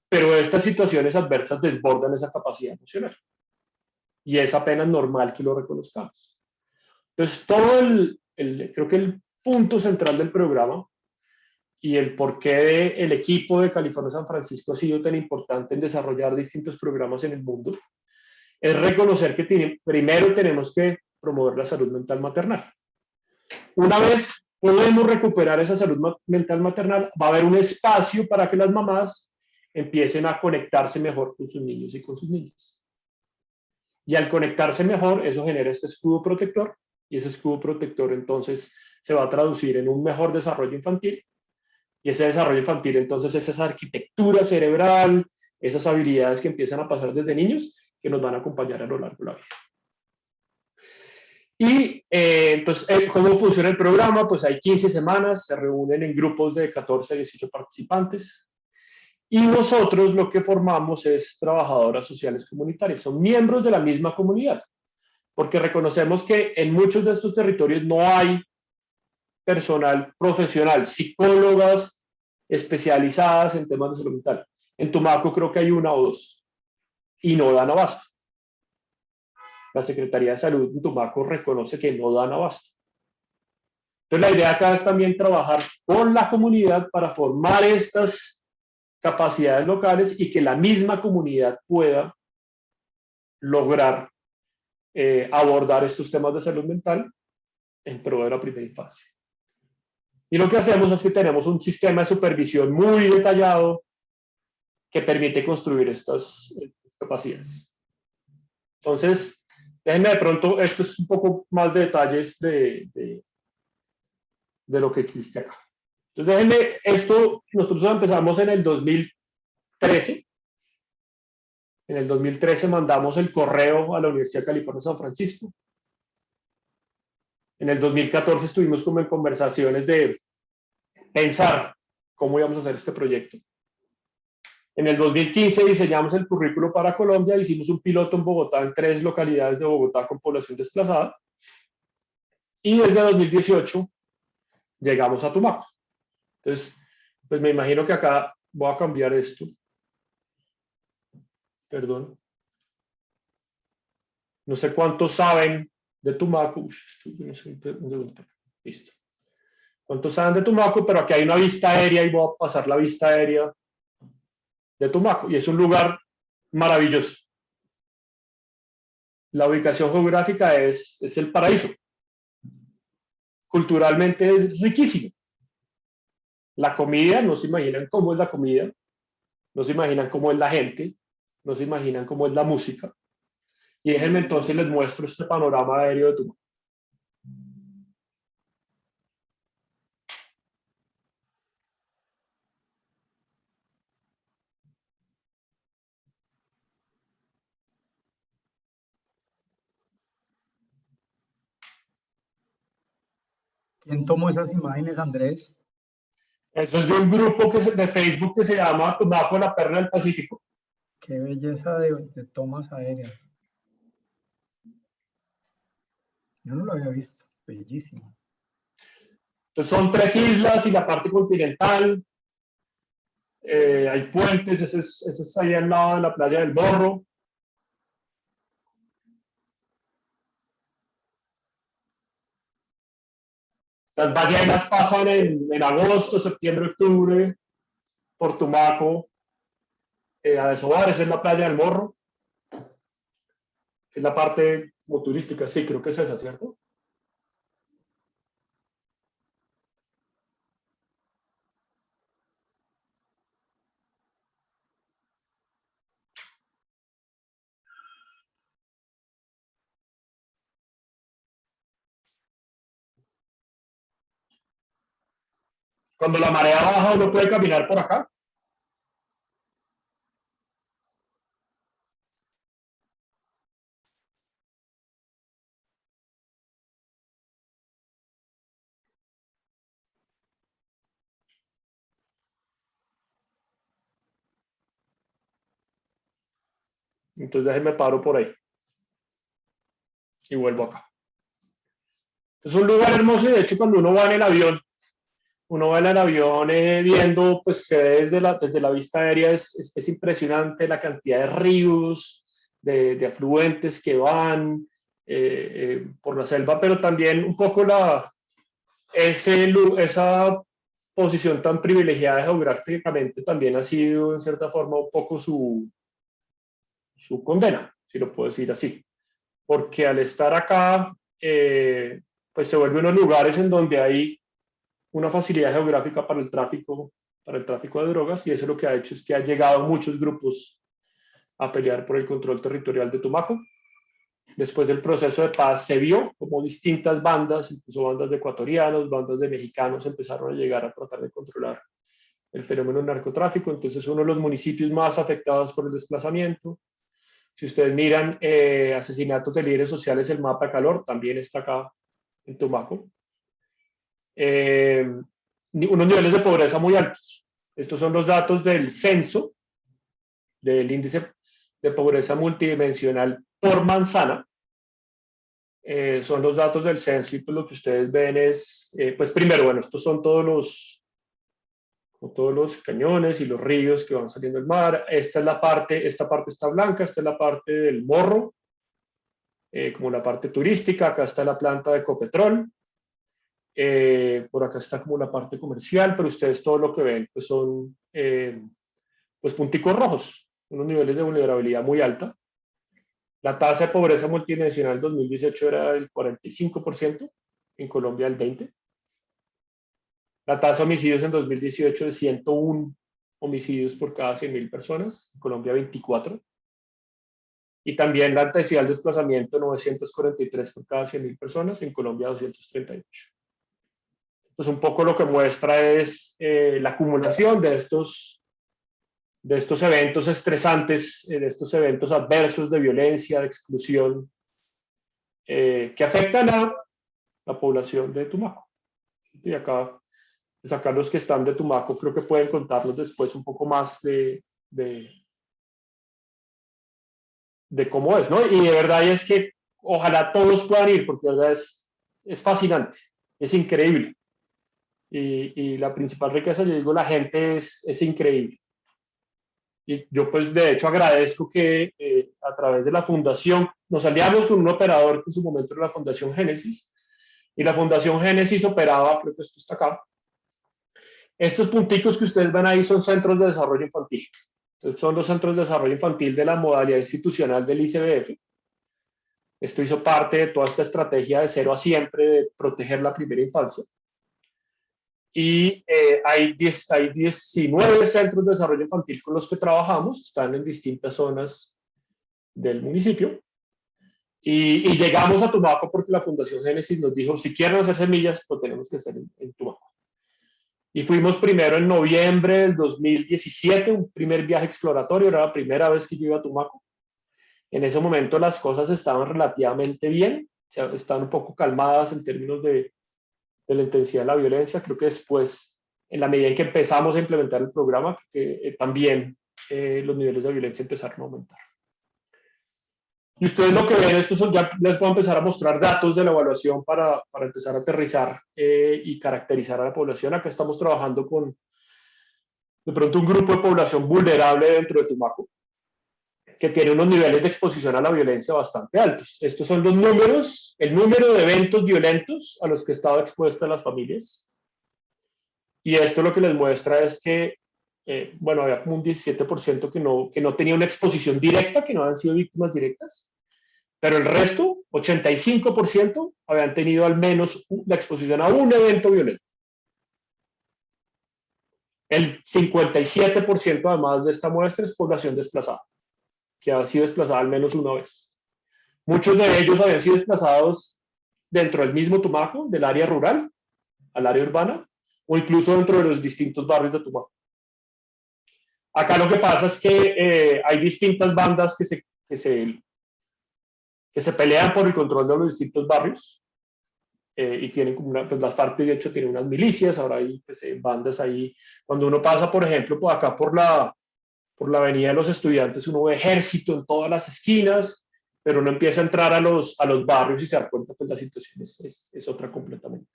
Speaker 2: Pero estas situaciones adversas desbordan esa capacidad emocional. Y es apenas normal que lo reconozcamos. Entonces, creo que el punto central del programa y el por qué el equipo de California San Francisco ha sido tan importante en desarrollar distintos programas en el mundo, es reconocer que primero tenemos que promover la salud mental maternal. Una vez podemos recuperar esa salud mental maternal, va a haber un espacio para que las mamás empiecen a conectarse mejor con sus niños y con sus niñas. Y al conectarse mejor, eso genera este escudo protector, y ese escudo protector entonces se va a traducir en un mejor desarrollo infantil, y ese desarrollo infantil entonces es esa arquitectura cerebral, esas habilidades que empiezan a pasar desde niños, que nos van a acompañar a lo largo de la vida. Y entonces, ¿cómo funciona el programa? Pues hay 15 semanas, se reúnen en grupos de 14 a 18 participantes. Y nosotros lo que formamos es trabajadoras sociales comunitarias, son miembros de la misma comunidad, porque reconocemos que en muchos de estos territorios no hay personal profesional, psicólogas especializadas en temas de salud mental. En Tumaco creo que hay una o dos, y no dan abasto. la Secretaría de Salud en Tumaco reconoce que no dan abasto. Entonces la idea acá es también trabajar con la comunidad para formar estas capacidades locales y que la misma comunidad pueda lograr abordar estos temas de salud mental en pro de la primera infancia. Y lo que hacemos es que tenemos un sistema de supervisión muy detallado que permite construir estas capacidades. Entonces, déjenme de pronto, esto es un poco más de detalles de lo que existe acá. Entonces, déjenme, esto nosotros empezamos en el 2013. En el 2013 mandamos el correo a la Universidad de California San Francisco. En el 2014 estuvimos como en conversaciones de pensar cómo íbamos a hacer este proyecto. En el 2015 diseñamos el currículo para Colombia, hicimos un piloto en Bogotá, en 3 localidades de Bogotá con población desplazada. Y desde 2018 llegamos a Tumaco. Entonces, pues me imagino que acá voy a cambiar esto. Perdón. No sé cuántos saben de Tumaco. Listo. ¿Cuántos saben de Tumaco? Pero aquí hay una vista aérea y voy a pasar la vista aérea de Tumaco. Y es un lugar maravilloso. La ubicación geográfica es el paraíso. Culturalmente es riquísimo. La comida, no se imaginan cómo es la comida, no se imaginan cómo es la gente, no se imaginan cómo es la música. Y déjenme entonces les muestro este panorama aéreo de Tumaco.
Speaker 1: ¿Quién tomó esas imágenes, Andrés?
Speaker 2: Eso es de un grupo de Facebook que se llama Tumaco, la perla del Pacífico.
Speaker 1: Qué belleza de tomas aéreas. Yo no lo había visto. Bellísimo.
Speaker 2: Entonces son 3 islas y la parte continental. Hay puentes, ese es ahí al lado de la playa del Morro. Las ballenas pasan en agosto, septiembre, octubre por Tumaco a desovar. Esa es la playa del Morro, que es la parte como turística. Sí, creo que es esa, ¿cierto? Cuando la marea baja uno puede caminar por acá. Entonces déjenme paro por ahí y vuelvo acá. Es un lugar hermoso y de hecho cuando uno va en el avión, viendo, pues se ve desde la vista aérea, es impresionante la cantidad de ríos, de afluentes que van por la selva, pero también un poco esa posición tan privilegiada geográficamente también ha sido en cierta forma un poco su condena, si lo puedo decir así, porque al estar acá, pues se vuelven unos lugares en donde hay una facilidad geográfica para el tráfico de drogas, y eso lo que ha hecho es que han llegado muchos grupos a pelear por el control territorial de Tumaco. Después del proceso de paz se vio como distintas bandas, incluso bandas de ecuatorianos, bandas de mexicanos, empezaron a llegar a tratar de controlar el fenómeno del narcotráfico. Entonces, uno de los municipios más afectados por el desplazamiento. Si ustedes miran asesinatos de líderes sociales, el mapa de calor también está acá en Tumaco. Unos niveles de pobreza muy altos. Estos son los datos del censo, del índice de pobreza multidimensional por manzana. Son los datos del censo y pues lo que ustedes ven es, pues primero, bueno, estos son todos los cañones y los ríos que van saliendo del mar. Esta parte está blanca, esta es la parte del Morro. como la parte turística. Acá está la planta de Ecopetrol. Por acá está como la parte comercial, pero ustedes todo lo que ven pues son pues punticos rojos, unos niveles de vulnerabilidad muy alta. La tasa de pobreza multidimensional en 2018 era del 45%, en Colombia el 20%. La tasa de homicidios en 2018 de 101 homicidios por cada 100.000 personas, en Colombia 24. Y también la intensidad del desplazamiento 943 por cada 100.000 personas, en Colombia 238. Pues un poco lo que muestra es la acumulación de estos eventos estresantes, de estos eventos adversos de violencia, de exclusión, que afectan a la población de Tumaco. Y acá, pues acá los que están de Tumaco creo que pueden contarnos después un poco más de cómo es, ¿no? Y de verdad es que ojalá todos puedan ir, porque de verdad es fascinante, es increíble. Y la principal riqueza, yo digo, la gente es increíble. Y yo pues de hecho agradezco que a través de la fundación nos aliamos con un operador que en su momento era la Fundación Génesis, y la Fundación Génesis operaba, creo que esto está acá, estos punticos que ustedes ven ahí son centros de desarrollo infantil. Entonces son los centros de desarrollo infantil de la modalidad institucional del ICBF. Esto hizo parte de toda esta estrategia de 0 a siempre, de proteger la primera infancia. Y hay 19 centros de desarrollo infantil con los que trabajamos, están en distintas zonas del municipio. Y llegamos a Tumaco porque la Fundación Génesis nos dijo, si quieren hacer semillas, lo tenemos que hacer en Tumaco. Y fuimos primero en noviembre del 2017, un primer viaje exploratorio, era la primera vez que yo iba a Tumaco. En ese momento las cosas estaban relativamente bien, estaban un poco calmadas en términos de la intensidad de la violencia. Creo que después, en la medida en que empezamos a implementar el programa, que también los niveles de violencia empezaron a aumentar. Y ustedes lo que ven, estos son, ya les puedo empezar a mostrar datos de la evaluación para empezar a aterrizar y caracterizar a la población. Acá estamos trabajando con, de pronto, un grupo de población vulnerable dentro de Tumaco, que tiene unos niveles de exposición a la violencia bastante altos. Estos son los números, el número de eventos violentos a los que estaban expuestas las familias. Y esto lo que les muestra es que, bueno, había como un 17% que no tenía una exposición directa, que no habían sido víctimas directas, pero el resto, 85%, habían tenido al menos la exposición a un evento violento. El 57% además de esta muestra es población desplazada, que ha sido desplazada al menos una vez. Muchos de ellos habían sido desplazados dentro del mismo Tumaco, del área rural al área urbana, o incluso dentro de los distintos barrios de Tumaco. Acá lo que pasa es que hay distintas bandas que se pelean por el control de los distintos barrios, y tienen como una, pues las FARC de hecho tienen unas milicias, ahora hay pues, bandas ahí. Cuando uno pasa, por ejemplo, por acá por la Avenida de los Estudiantes, uno ve ejército en todas las esquinas, pero uno empieza a entrar a los barrios y se da cuenta que la situación es otra completamente.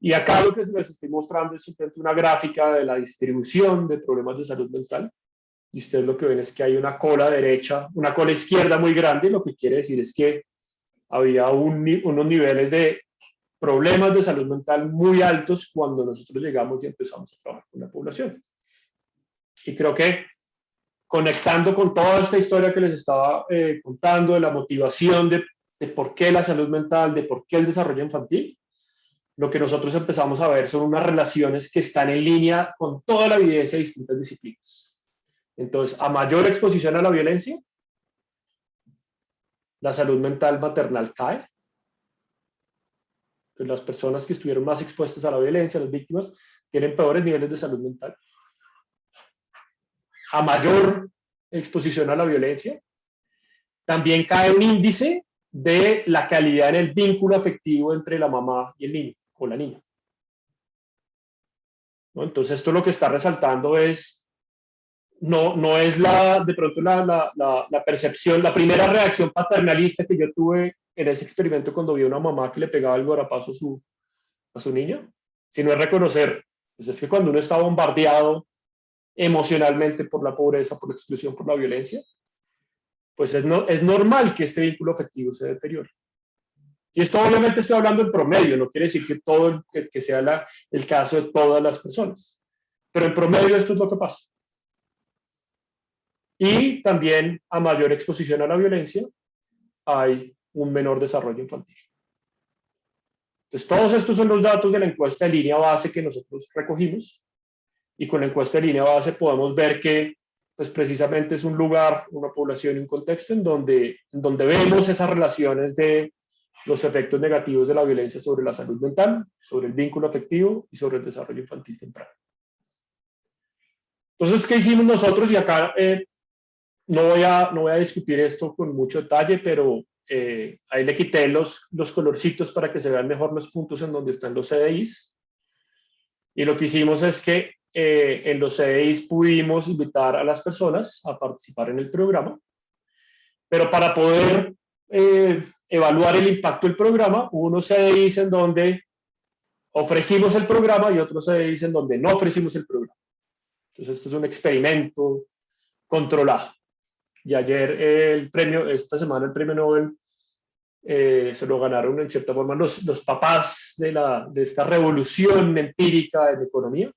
Speaker 2: Y acá lo que les estoy mostrando es simplemente una gráfica de la distribución de problemas de salud mental. Y ustedes lo que ven es que hay una cola derecha, una cola izquierda muy grande, lo que quiere decir es que había unos niveles de problemas de salud mental muy altos cuando nosotros llegamos y empezamos a trabajar con la población. Y creo que conectando con toda esta historia que les estaba contando, de la motivación de por qué la salud mental, de por qué el desarrollo infantil, lo que nosotros empezamos a ver son unas relaciones que están en línea con toda la evidencia de distintas disciplinas. Entonces, a mayor exposición a la violencia, la salud mental maternal cae. Entonces, las personas que estuvieron más expuestas a la violencia, las víctimas, tienen peores niveles de salud mental. A mayor exposición a la violencia, también cae un índice de la calidad en el vínculo afectivo entre la mamá y el niño o la niña. ¿No? Entonces, esto lo que está resaltando es, no es de pronto la percepción, la primera reacción paternalista que yo tuve en ese experimento cuando vi a una mamá que le pegaba el guarapazo a su niña, sino es reconocer, pues es que cuando uno está bombardeado emocionalmente por la pobreza, por la exclusión, por la violencia, pues es normal que este vínculo afectivo se deteriore. Y esto obviamente estoy hablando en promedio, no quiere decir que que sea el caso de todas las personas, pero en promedio esto es lo que pasa. Y también a mayor exposición a la violencia hay un menor desarrollo infantil. Entonces todos estos son los datos de la encuesta de línea base que nosotros recogimos, y con la encuesta de línea base podemos ver que pues precisamente es un lugar, una población y un contexto en donde vemos esas relaciones de los efectos negativos de la violencia sobre la salud mental, sobre el vínculo afectivo y sobre el desarrollo infantil temprano. Entonces, ¿qué hicimos nosotros? Y acá no voy a discutir esto con mucho detalle, pero ahí le quité los colorcitos para que se vean mejor los puntos en donde están los CDIs. Y lo que hicimos es que en los CDIs pudimos invitar a las personas a participar en el programa, pero para poder evaluar el impacto del programa, hubo unos CDIs en donde ofrecimos el programa y otros CDIs en donde no ofrecimos el programa. Entonces, esto es un experimento controlado. Y ayer esta semana el premio Nobel se lo ganaron en cierta forma los papás de esta revolución empírica en economía.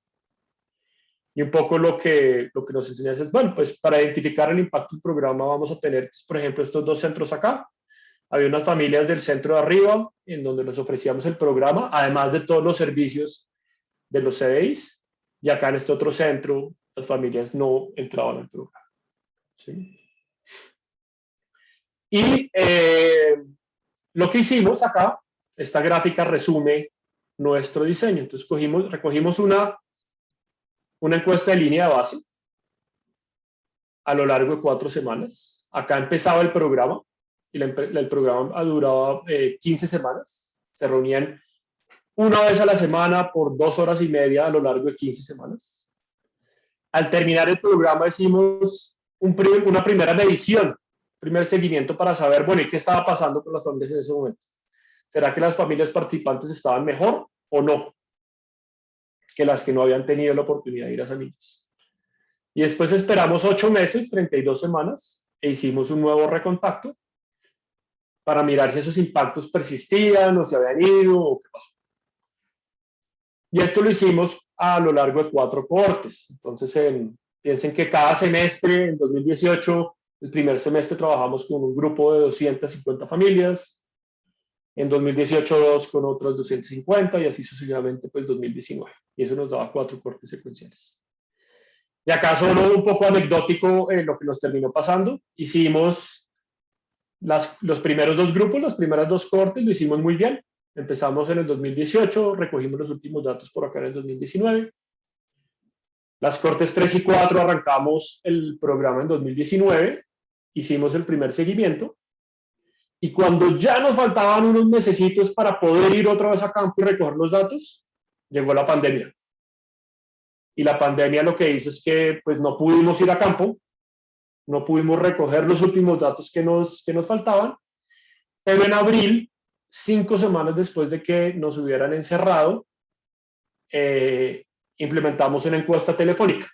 Speaker 2: Y un poco lo que nos enseña es, bueno, pues para identificar el impacto del programa vamos a tener, pues, por ejemplo, estos dos centros acá. Había unas familias del centro de arriba en donde les ofrecíamos el programa, además de todos los servicios de los CDIs. Y acá en este otro centro, las familias no entraban al programa. ¿Sí? Y lo que hicimos acá, esta gráfica resume nuestro diseño. Entonces recogimos una encuesta de línea de base a lo largo de 4 semanas. Acá empezaba el programa y el programa duraba 15 semanas. Se reunían una vez a la semana por 2 horas y media a lo largo de 15 semanas. Al terminar el programa hicimos una primera medición, primer seguimiento para saber, bueno, ¿y qué estaba pasando con las familias en ese momento? ¿Será que las familias participantes estaban mejor o no que las que no habían tenido la oportunidad de ir a Semillas? Y después esperamos 8 meses, 32 semanas, e hicimos un nuevo recontacto para mirar si esos impactos persistían o se habían ido o qué pasó. Y esto lo hicimos a lo largo de 4 cohortes. Entonces, piensen que cada semestre, en 2018, el primer semestre trabajamos con un grupo de 250 familias, en 2018 2 con otros 250 y así sucesivamente, pues 2019. Y eso nos daba 4 cohortes secuenciales. Y acá solo un poco anecdótico lo que nos terminó pasando. Hicimos los primeros 2 grupos, las primeras 2 cohortes, lo hicimos muy bien. Empezamos en el 2018, recogimos los últimos datos por acá en el 2019. Las cohortes 3 y 4 arrancamos el programa en 2019, hicimos el primer seguimiento. Y cuando ya nos faltaban unos mesecitos para poder ir otra vez a campo y recoger los datos, llegó la pandemia. Y la pandemia lo que hizo es que pues, no pudimos ir a campo, no pudimos recoger los últimos datos que nos faltaban, pero en abril, 5 semanas después de que nos hubieran encerrado, implementamos una encuesta telefónica.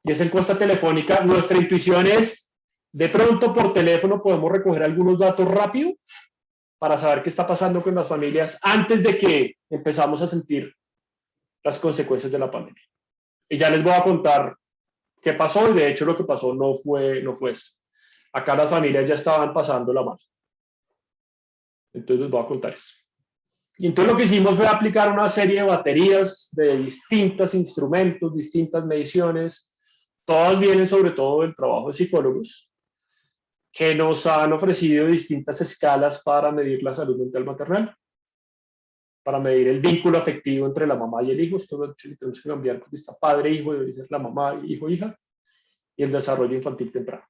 Speaker 2: Y esa encuesta telefónica, nuestra intuición es, de pronto por teléfono podemos recoger algunos datos rápido para saber qué está pasando con las familias antes de que empezamos a sentir las consecuencias de la pandemia. Y ya les voy a contar qué pasó, y de hecho lo que pasó no fue eso. Acá las familias ya estaban pasando la mano. Entonces les voy a contar eso. Y entonces lo que hicimos fue aplicar una serie de baterías de distintos instrumentos, distintas mediciones. Todas vienen sobre todo del trabajo de psicólogos que nos han ofrecido distintas escalas para medir la salud mental maternal, para medir el vínculo afectivo entre la mamá y el hijo. Esto lo tenemos que cambiar porque está padre-hijo, debe ser la mamá, hijo-hija, y el desarrollo infantil temprano.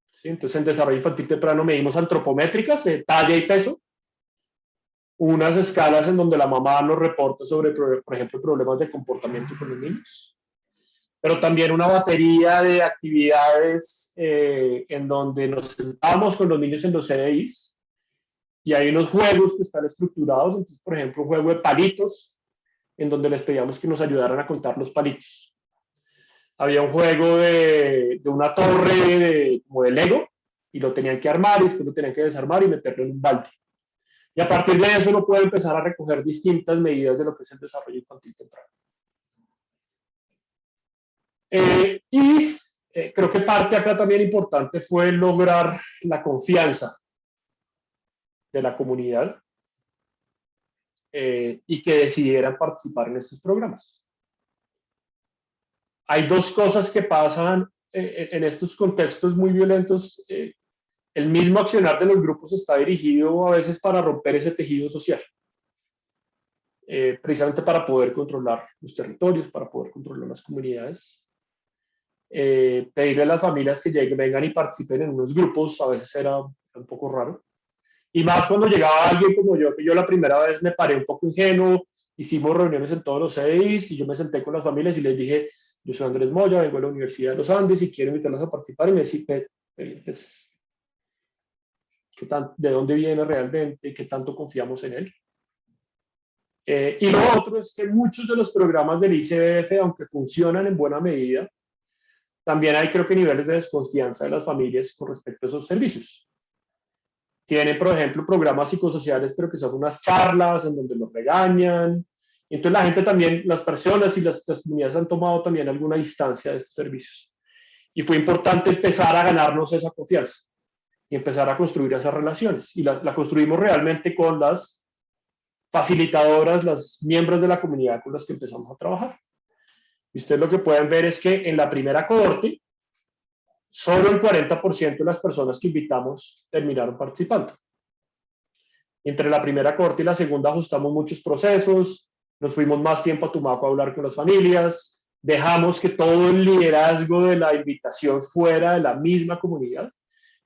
Speaker 2: ¿Sí? Entonces en desarrollo infantil temprano medimos antropométricas de talla y peso, unas escalas en donde la mamá nos reporta sobre, por ejemplo, problemas de comportamiento con los niños, pero también una batería de actividades en donde nos sentamos con los niños en los CDIs y hay unos juegos que están estructurados. Entonces, por ejemplo, un juego de palitos en donde les pedíamos que nos ayudaran a contar los palitos. Había un juego de una torre como de Lego y lo tenían que armar y después lo tenían que desarmar y meterlo en un balde. Y a partir de eso uno puede empezar a recoger distintas medidas de lo que es el desarrollo infantil temprano. Creo que parte acá también importante fue lograr la confianza de la comunidad y que decidieran participar en estos programas. Hay dos cosas que pasan en estos contextos muy violentos. El mismo accionar de los grupos está dirigido a veces para romper ese tejido social, precisamente para poder controlar los territorios, para poder controlar las comunidades. Pedirle a las familias que lleguen, vengan y participen en unos grupos a veces era un poco raro. Y más cuando llegaba alguien como yo, que yo la primera vez me paré un poco ingenuo, hicimos reuniones en todos los 6 y yo me senté con las familias y les dije, yo soy Andrés Moya, vengo de la Universidad de los Andes y quiero invitarlos a participar. Y me decían, pues, ¿de dónde viene realmente? ¿Qué tanto confiamos en él? Y lo otro es que muchos de los programas del ICBF, aunque funcionan en buena medida, también hay, creo que, niveles de desconfianza de las familias con respecto a esos servicios. Tienen, por ejemplo, programas psicosociales, pero que son unas charlas en donde los regañan. Y entonces la gente también, las personas y las comunidades han tomado también alguna distancia de estos servicios. Y fue importante empezar a ganarnos esa confianza y empezar a construir esas relaciones. Y la construimos realmente con las facilitadoras, las miembros de la comunidad con las que empezamos a trabajar. Y ustedes lo que pueden ver es que en la primera cohorte, solo el 40% de las personas que invitamos terminaron participando. Entre la primera cohorte y la segunda ajustamos muchos procesos, nos fuimos más tiempo a Tumaco a hablar con las familias, dejamos que todo el liderazgo de la invitación fuera de la misma comunidad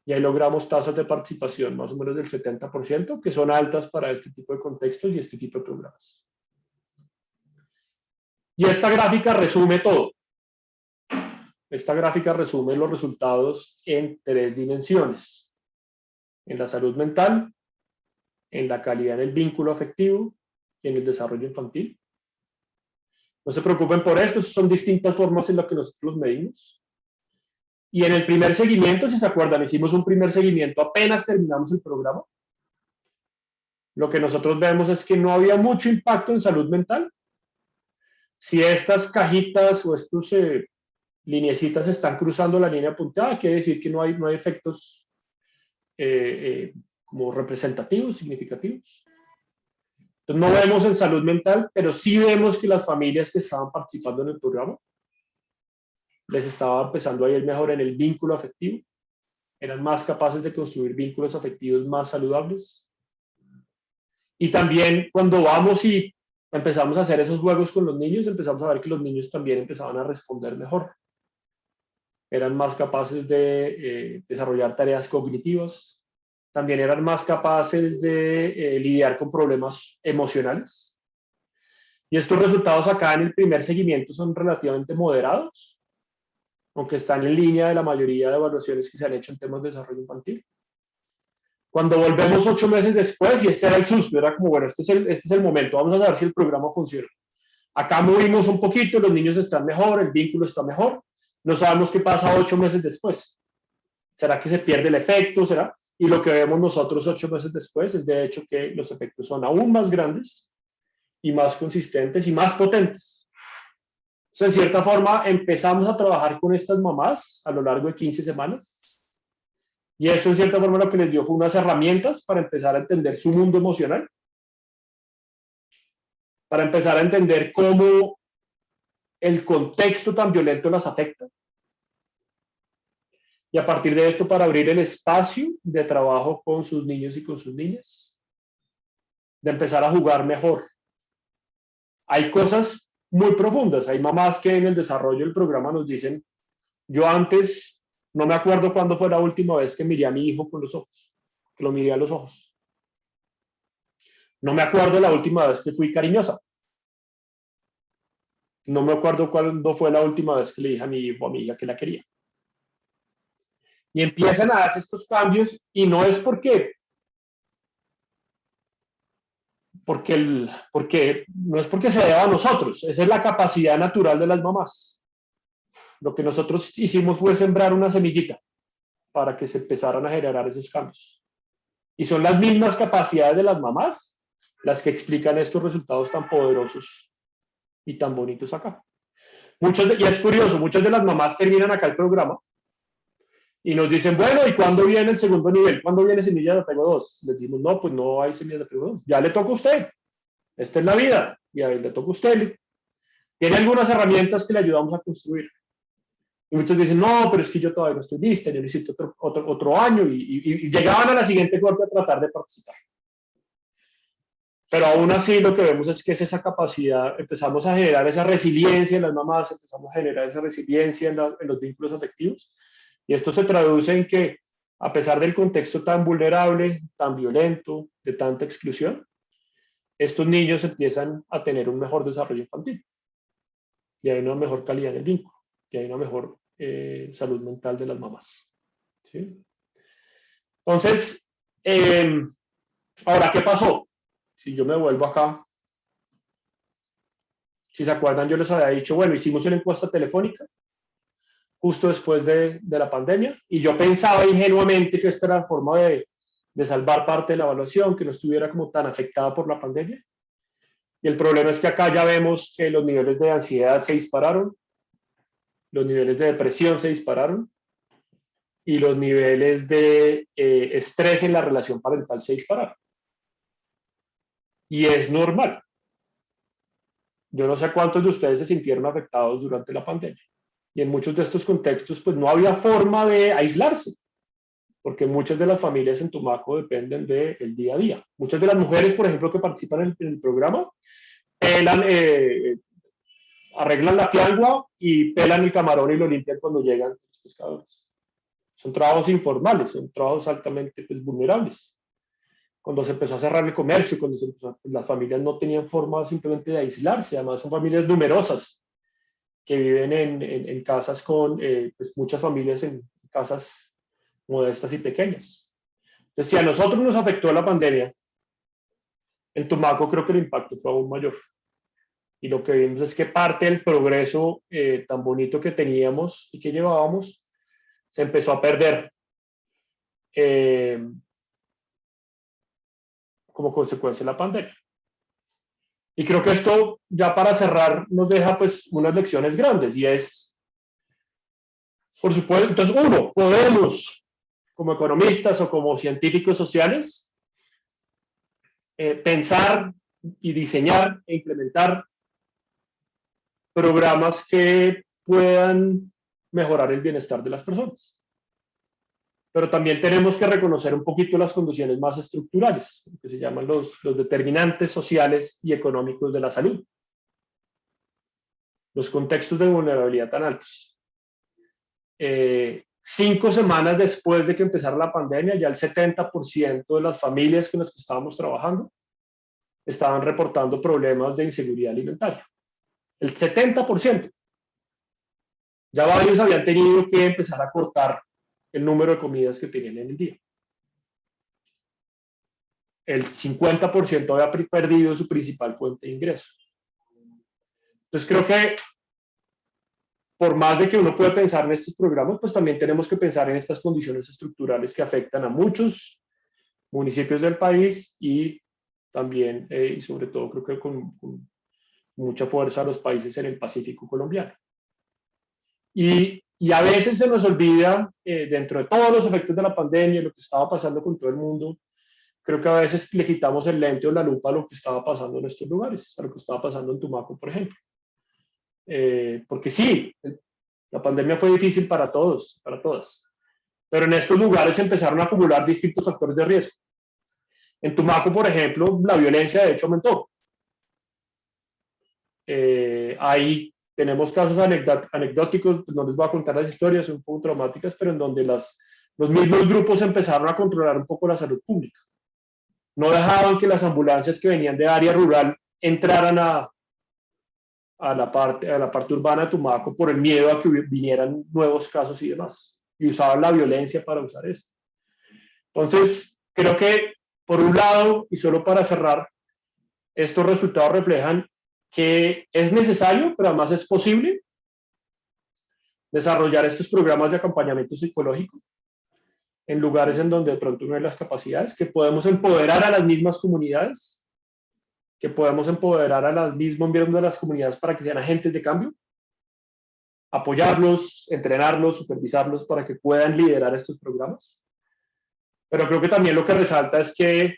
Speaker 2: y ahí logramos tasas de participación más o menos del 70%, que son altas para este tipo de contextos y este tipo de programas. Y esta gráfica resume todo. Esta gráfica resume los resultados en 3 dimensiones. En la salud mental, en la calidad en el vínculo afectivo y en el desarrollo infantil. No se preocupen por esto, son distintas formas en las que nosotros los medimos. Y en el primer seguimiento, si se acuerdan, hicimos un primer seguimiento apenas terminamos el programa. Lo que nosotros vemos es que no había mucho impacto en salud mental. Si estas cajitas o estos lineecitas están cruzando la línea punteada, quiere decir que no hay efectos como representativos, significativos. Entonces no vemos en salud mental, pero sí vemos que las familias que estaban participando en el programa les estaba empezando a ir mejor en el vínculo afectivo, eran más capaces de construir vínculos afectivos más saludables. Y también cuando vamos y empezamos a hacer esos juegos con los niños, empezamos a ver que los niños también empezaban a responder mejor. Eran más capaces de desarrollar tareas cognitivas, también eran más capaces de lidiar con problemas emocionales. Y estos resultados acá en el primer seguimiento son relativamente moderados, aunque están en línea de la mayoría de evaluaciones que se han hecho en temas de desarrollo infantil. Cuando volvemos 8 meses después, y este era el susto, era como, bueno, este es el momento, vamos a saber si el programa funciona. Acá movimos un poquito, los niños están mejor, el vínculo está mejor, no sabemos qué pasa 8 meses después. ¿Será que se pierde el efecto? ¿Será? Y lo que vemos nosotros 8 meses después es de hecho que los efectos son aún más grandes y más consistentes y más potentes. Entonces, en cierta forma, empezamos a trabajar con estas mamás a lo largo de 15 semanas. Y eso, en cierta forma, lo que les dio fue unas herramientas para empezar a entender su mundo emocional, para empezar a entender cómo el contexto tan violento las afecta. Y a partir de esto, para abrir el espacio de trabajo con sus niños y con sus niñas, de empezar a jugar mejor. Hay cosas muy profundas. Hay mamás que en el desarrollo del programa nos dicen, yo antes no me acuerdo cuándo fue la última vez que miré a mi hijo con los ojos, que lo miré a los ojos. No me acuerdo la última vez que fui cariñosa. No me acuerdo cuándo fue la última vez que le dije a mi hijo o a mi hija que la quería. Y empiezan a darse estos cambios y no es porque no es porque se deba a nosotros, esa es la capacidad natural de las mamás. Lo que nosotros hicimos fue sembrar una semillita para que se empezaran a generar esos cambios. Y son las mismas capacidades de las mamás las que explican estos resultados tan poderosos y tan bonitos acá. Y es curioso, muchas de las mamás terminan acá el programa y nos dicen, bueno, ¿y cuándo viene el segundo nivel? ¿Cuándo viene semilla de apego 2? Les decimos, no, pues no hay semilla de apego 2. Ya le toca a usted. Esta es la vida. Y ahí le toca a usted. Tiene algunas herramientas que le ayudamos a construir. Y muchos dicen, no, pero es que yo todavía no estoy lista, yo necesito otro año. Y llegaban a la siguiente corte a tratar de participar. Pero aún así lo que vemos es que es esa capacidad, empezamos a generar esa resiliencia en las mamás, empezamos a generar esa resiliencia en los vínculos afectivos. Y esto se traduce en que, a pesar del contexto tan vulnerable, tan violento, de tanta exclusión, estos niños empiezan a tener un mejor desarrollo infantil. Y hay una mejor calidad en el vínculo. Y hay una mejor salud mental de las mamás. ¿Sí? Entonces, ahora, ¿qué pasó? Si yo me vuelvo acá, si se acuerdan, yo les había dicho, bueno, hicimos una encuesta telefónica justo después de la pandemia, y yo pensaba ingenuamente que esta era la forma de salvar parte de la evaluación, que no estuviera como tan afectada por la pandemia. Y el problema es que acá ya vemos que los niveles de ansiedad se dispararon, los niveles de depresión se dispararon, y los niveles de estrés en la relación parental se dispararon. Y es normal. Yo no sé cuántos de ustedes se sintieron afectados durante la pandemia. Y en muchos de estos contextos, pues no había forma de aislarse, porque muchas de las familias en Tumaco dependen del día a día. Muchas de las mujeres, por ejemplo, que participan en el programa, arreglan la piangua y pelan el camarón y lo limpian cuando llegan los pescadores. Son trabajos informales, son trabajos altamente pues, vulnerables. Cuando se empezó a cerrar el comercio, las familias no tenían forma simplemente de aislarse, además son familias numerosas que viven en casas con pues muchas familias en casas modestas y pequeñas. Entonces, si a nosotros nos afectó la pandemia, en Tumaco creo que el impacto fue aún mayor. Y lo que vimos es que parte del progreso tan bonito que teníamos y que llevábamos se empezó a perder como consecuencia de la pandemia. Y creo que esto, ya para cerrar, nos deja pues unas lecciones grandes, y es, por supuesto, entonces uno, podemos, como economistas o como científicos sociales, pensar y diseñar e implementar programas que puedan mejorar el bienestar de las personas. Pero también tenemos que reconocer un poquito las condiciones más estructurales, que se llaman los determinantes sociales y económicos de la salud. Los contextos de vulnerabilidad tan altos. 5 semanas después de que empezara la pandemia, ya el 70% de las familias con las que estábamos trabajando estaban reportando problemas de inseguridad alimentaria. El 70%. Ya varios habían tenido que empezar a cortar el número de comidas que tenían en el día. El 50% había perdido su principal fuente de ingreso. Entonces creo que por más de que uno puede pensar en estos programas, pues también tenemos que pensar en estas condiciones estructurales que afectan a muchos municipios del país y también, y sobre todo, creo que con mucha fuerza a los países en el Pacífico colombiano. Y a veces se nos olvida, dentro de todos los efectos de la pandemia, lo que estaba pasando con todo el mundo, creo que a veces le quitamos el lente o la lupa a lo que estaba pasando en estos lugares, a lo que estaba pasando en Tumaco, por ejemplo. Porque sí, la pandemia fue difícil para todos, para todas, pero en estos lugares empezaron a acumular distintos factores de riesgo. En Tumaco, por ejemplo, la violencia de hecho aumentó. Ahí tenemos casos anecdóticos, no les voy a contar las historias, son un poco traumáticas, pero en donde los mismos grupos empezaron a controlar un poco la salud pública. No dejaban que las ambulancias que venían de área rural entraran a la parte urbana de Tumaco por el miedo a que vinieran nuevos casos y demás. Y usaban la violencia para usar esto. Entonces, creo que, por un lado, y solo para cerrar, estos resultados reflejan que es necesario, pero además es posible, desarrollar estos programas de acompañamiento psicológico en lugares en donde de pronto no hay las capacidades, que podemos empoderar a las mismas comunidades, que podemos empoderar a los mismos miembros de las comunidades para que sean agentes de cambio, apoyarlos, entrenarlos, supervisarlos para que puedan liderar estos programas. Pero creo que también lo que resalta es que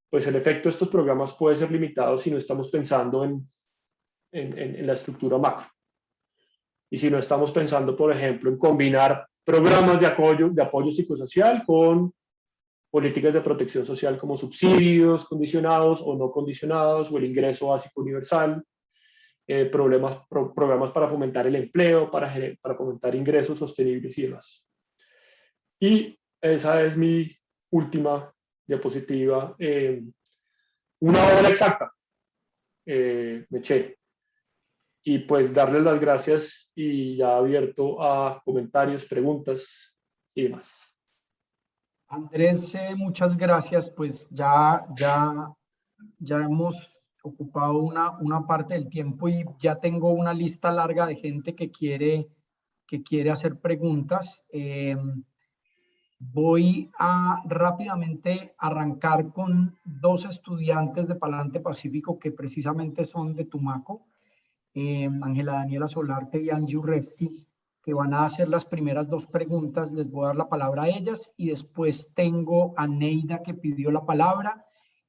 Speaker 2: pues el efecto de estos programas puede ser limitado si no estamos pensando en la estructura macro. Y si no estamos pensando, por ejemplo, en combinar programas de apoyo psicosocial con políticas de protección social como subsidios condicionados o no condicionados, o el ingreso básico universal, programas para fomentar el empleo, para fomentar ingresos sostenibles y demás. Y esa es mi última diapositiva. Una hora exacta, me eché. Y pues darles las gracias y ya abierto a comentarios, preguntas y demás.
Speaker 1: Andrés, muchas gracias. Pues ya hemos ocupado una parte del tiempo y ya tengo una lista larga de gente que quiere hacer preguntas. Voy a rápidamente arrancar con dos estudiantes de Palante Pacífico que precisamente son de Tumaco, Ángela Daniela Solarte y Angie Urresti, que van a hacer las primeras dos preguntas. Les voy a dar la palabra a ellas y después tengo a Neida que pidió la palabra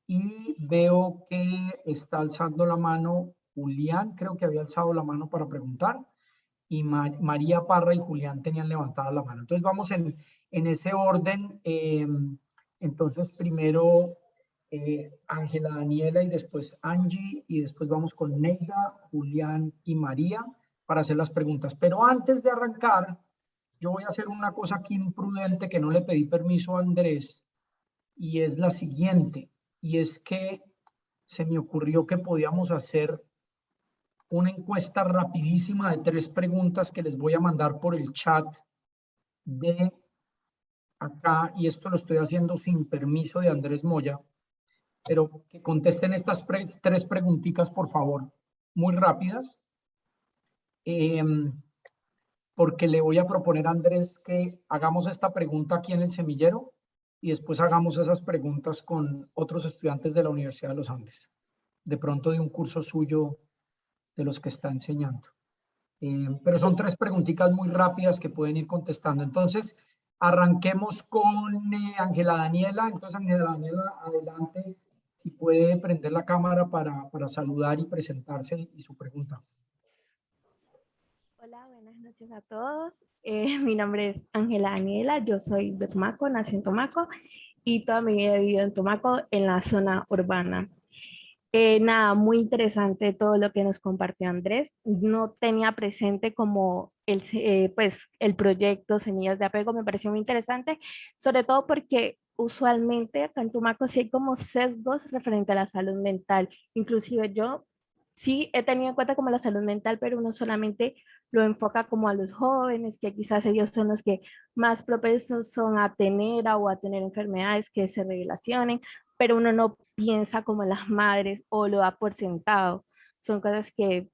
Speaker 1: y veo que está alzando la mano Julián, creo que había alzado la mano para preguntar, y María Parra y Julián tenían levantada la mano. Entonces vamos en ese orden. Entonces primero Ángela Daniela y después Angie y después vamos con Neida, Julián y María para hacer las preguntas. Pero antes de arrancar, yo voy a hacer una cosa aquí imprudente que no le pedí permiso a Andrés y es la siguiente, y es que se me ocurrió que podíamos hacer una encuesta rapidísima de 3 preguntas que les voy a mandar por el chat de acá, y esto lo estoy haciendo sin permiso de Andrés Moya, pero que contesten estas 3 preguntitas, por favor, muy rápidas, porque le voy a proponer a Andrés que hagamos esta pregunta aquí en el semillero y después hagamos esas preguntas con otros estudiantes de la Universidad de los Andes, de pronto de un curso suyo de los que está enseñando. Pero son 3 preguntitas muy rápidas que pueden ir contestando. Entonces, arranquemos con Ángela Daniela. Entonces, Ángela Daniela, adelante, si puede prender la cámara para saludar y presentarse y su pregunta.
Speaker 3: Hola, buenas noches a todos. Mi nombre es Ángela Daniela, yo soy de Tumaco, nací en Tumaco y toda mi vida he vivido en Tumaco, en la zona urbana. Nada, muy interesante todo lo que nos compartió Andrés. No tenía presente como pues, el proyecto Semillas de Apego, me pareció muy interesante, sobre todo porque usualmente acá en Tumaco sí hay como sesgos referente a la salud mental. Inclusive yo sí he tenido en cuenta como la salud mental, pero uno solamente lo enfoca como a los jóvenes, que quizás ellos son los que más propensos son a tener o a tener enfermedades que se relacionen, pero uno no piensa como en las madres o lo da por sentado. Son cosas que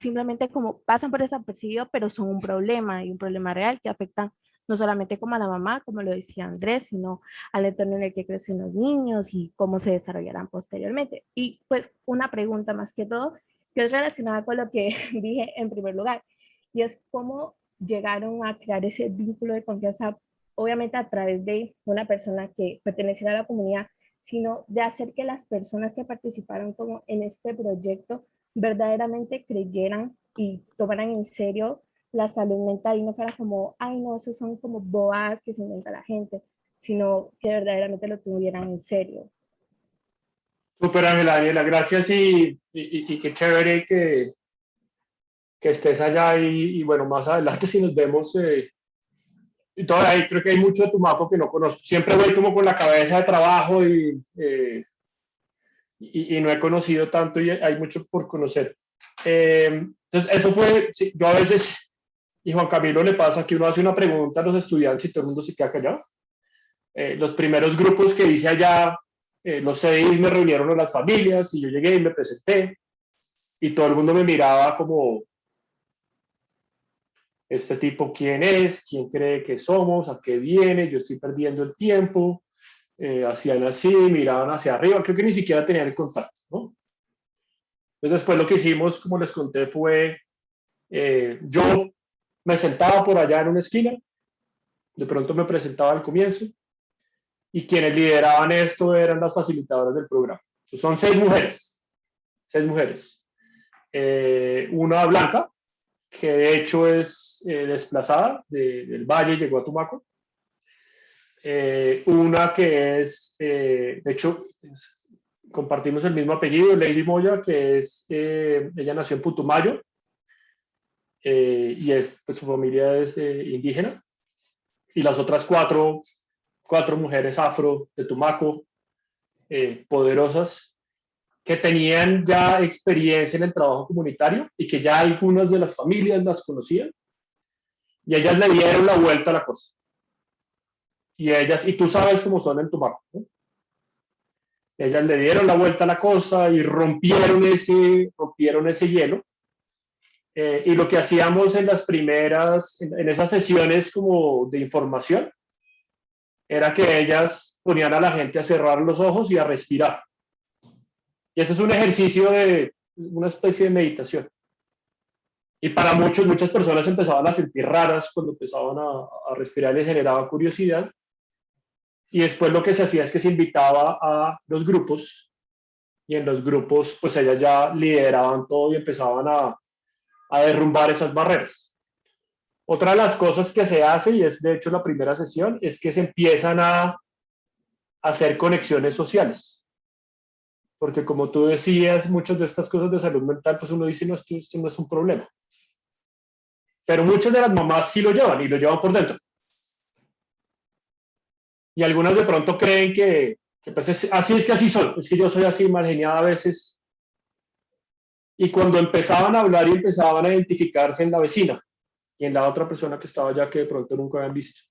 Speaker 3: simplemente como pasan por desapercibido, pero son un problema y un problema real que afectan no solamente como a la mamá, como lo decía Andrés, sino al entorno en el que crecen los niños y cómo se desarrollarán posteriormente. Y pues una pregunta más que todo, que es relacionada con lo que dije en primer lugar, y es cómo llegaron a crear ese vínculo de confianza, obviamente a través de una persona que perteneciera a la comunidad, sino de hacer que las personas que participaron como en este proyecto verdaderamente creyeran y tomaran en serio la salud mental y no fuera como, ay no, eso son como bobadas que se inventa la gente, sino que verdaderamente lo tuvieran en serio.
Speaker 2: Súper, Ángela Daniela, gracias y qué chévere que estés allá y bueno, más adelante si nos vemos. Y todavía creo que hay mucho de Tumaco que no conozco. Siempre voy como con la cabeza de trabajo y no he conocido tanto y hay mucho por conocer. Entonces, eso fue, sí, yo a veces, y Juan Camilo le pasa que uno hace una pregunta a los estudiantes y todo el mundo se queda callado. Los primeros grupos que hice allá, los CDIs me reunieron con las familias y yo llegué y me presenté y todo el mundo me miraba como, este tipo quién es, quién cree que somos, a qué viene, yo estoy perdiendo el tiempo. Hacían así, miraban hacia arriba, creo que ni siquiera tenían el contacto, ¿no? Entonces después lo que hicimos, como les conté, fue, yo me sentaba por allá en una esquina, de pronto me presentaba al comienzo, y quienes lideraban esto eran las facilitadoras del programa. Entonces, son 6 mujeres. Una blanca, que de hecho es desplazada del Valle, llegó a Tumaco. Una que es, de hecho, compartimos el mismo apellido, Lady Moya, que es, ella nació en Putumayo, y pues, su familia es indígena. Y las otras cuatro mujeres afro de Tumaco, poderosas, que tenían ya experiencia en el trabajo comunitario y que ya algunas de las familias las conocían, y ellas le dieron la vuelta a la cosa. Y tú sabes cómo son en Tumaco, ¿no? Ellas le dieron la vuelta a la cosa y rompieron ese hielo. Y lo que hacíamos en las primeras, en esas sesiones como de información, era que ellas ponían a la gente a cerrar los ojos y a respirar. Y ese es un ejercicio de una especie de meditación. Y para muchas personas empezaban a sentir raras cuando empezaban a respirar, les generaba curiosidad. Y después lo que se hacía es que se invitaba a los grupos, y en los grupos pues ellas ya lideraban todo y empezaban a derrumbar esas barreras. Otra de las cosas que se hace, y es de hecho la primera sesión, es que se empiezan a hacer conexiones sociales. Porque como tú decías, muchas de estas cosas de salud mental, pues uno dice, no, esto no es un problema. Pero muchas de las mamás sí lo llevan, y lo llevan por dentro. Y algunas de pronto creen que pues así es que así soy, es que yo soy así mal geniada a veces. Y cuando empezaban a hablar y empezaban a identificarse en la vecina y en la otra persona que estaba allá que de pronto nunca habían visto,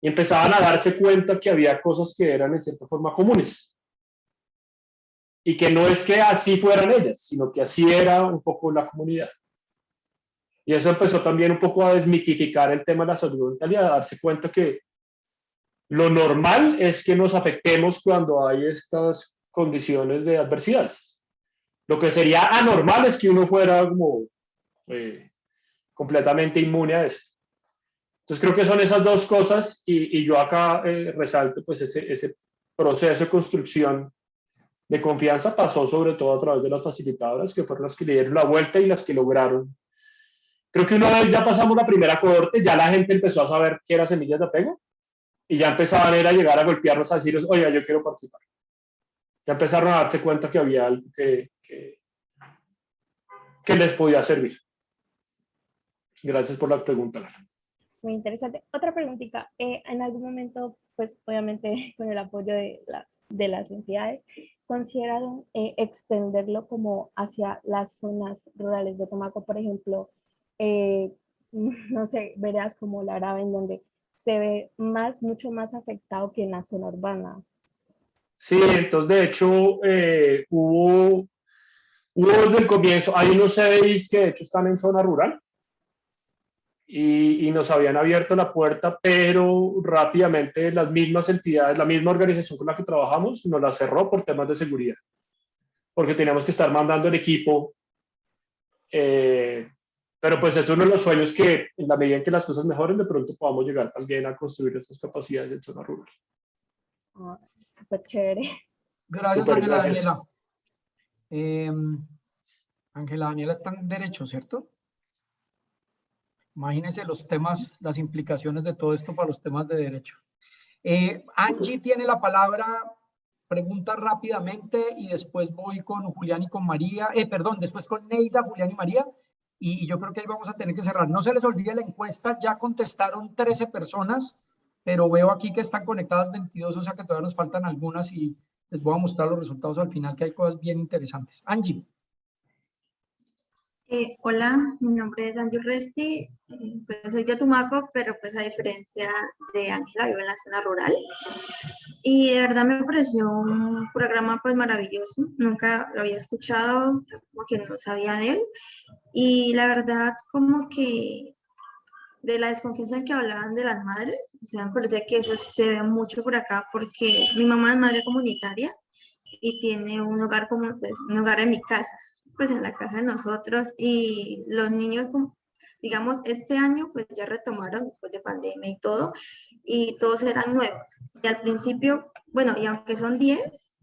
Speaker 2: y empezaban a darse cuenta que había cosas que eran en cierta forma comunes, y que no es que así fueran ellas, sino que así era un poco la comunidad. Y eso empezó también un poco a desmitificar el tema de la salud mental y a darse cuenta que lo normal es que nos afectemos cuando hay estas condiciones de adversidades. Lo que sería anormal es que uno fuera como completamente inmune a esto. Entonces creo que son esas dos cosas, y yo acá resalto pues ese proceso de construcción de confianza pasó sobre todo a través de las facilitadoras, que fueron las que le dieron la vuelta y las que lograron. Creo que una vez ya pasamos la primera cohorte, ya la gente empezó a saber qué era semillas de apego, y ya empezaban a llegar a golpearnos a decirles, oiga, yo quiero participar. Ya empezaron a darse cuenta que había algo que les podía servir. Gracias por la pregunta, Lara.
Speaker 3: Muy interesante. Otra preguntita. En algún momento, pues obviamente con el apoyo de las entidades, ¿consideraron extenderlo como hacia las zonas rurales de Tumaco? Por ejemplo, no sé, veredas como La Araba, en donde se ve mucho más afectado que en la zona urbana.
Speaker 2: Sí, entonces de hecho hubo desde el comienzo, hay unos CDIs que de hecho están en zona rural, y nos habían abierto la puerta, pero rápidamente las mismas entidades, la misma organización con la que trabajamos, nos la cerró por temas de seguridad, porque teníamos que estar mandando el equipo. Pero pues es uno de los sueños que en la medida en que las cosas mejoren, de pronto podamos llegar también a construir estas capacidades en zona rural.
Speaker 3: Oh, súper chévere.
Speaker 1: Gracias,
Speaker 2: Súper,
Speaker 1: Ángela
Speaker 2: gracias.
Speaker 1: Daniela. Ángela Daniela está en Derecho, ¿cierto? Imagínense los temas, las implicaciones de todo esto para los temas de Derecho. Angie tiene la palabra, pregunta rápidamente, y después voy con Julián y con María, después con Neida, Julián y María, y yo creo que ahí vamos a tener que cerrar. No se les olvide la encuesta, ya contestaron 13 personas, pero veo aquí que están conectadas 22, o sea que todavía nos faltan algunas, y les voy a mostrar los resultados al final, que hay cosas bien interesantes. Angie.
Speaker 4: Hola, mi nombre es Angie Resti, pues soy de Tumaco, pero pues a diferencia de Ángela, vivo en la zona rural. Y de verdad me pareció un programa pues maravilloso, nunca lo había escuchado, como que no sabía de él. Y la verdad como que de la desconfianza que hablaban de las madres, o sea, me parece que eso se ve mucho por acá porque mi mamá es madre comunitaria y tiene un hogar como, pues, un hogar en mi casa, pues en la casa de nosotros y los niños, digamos, este año pues ya retomaron después de pandemia y todo, y todos eran nuevos. Y al principio, bueno, y aunque son 10,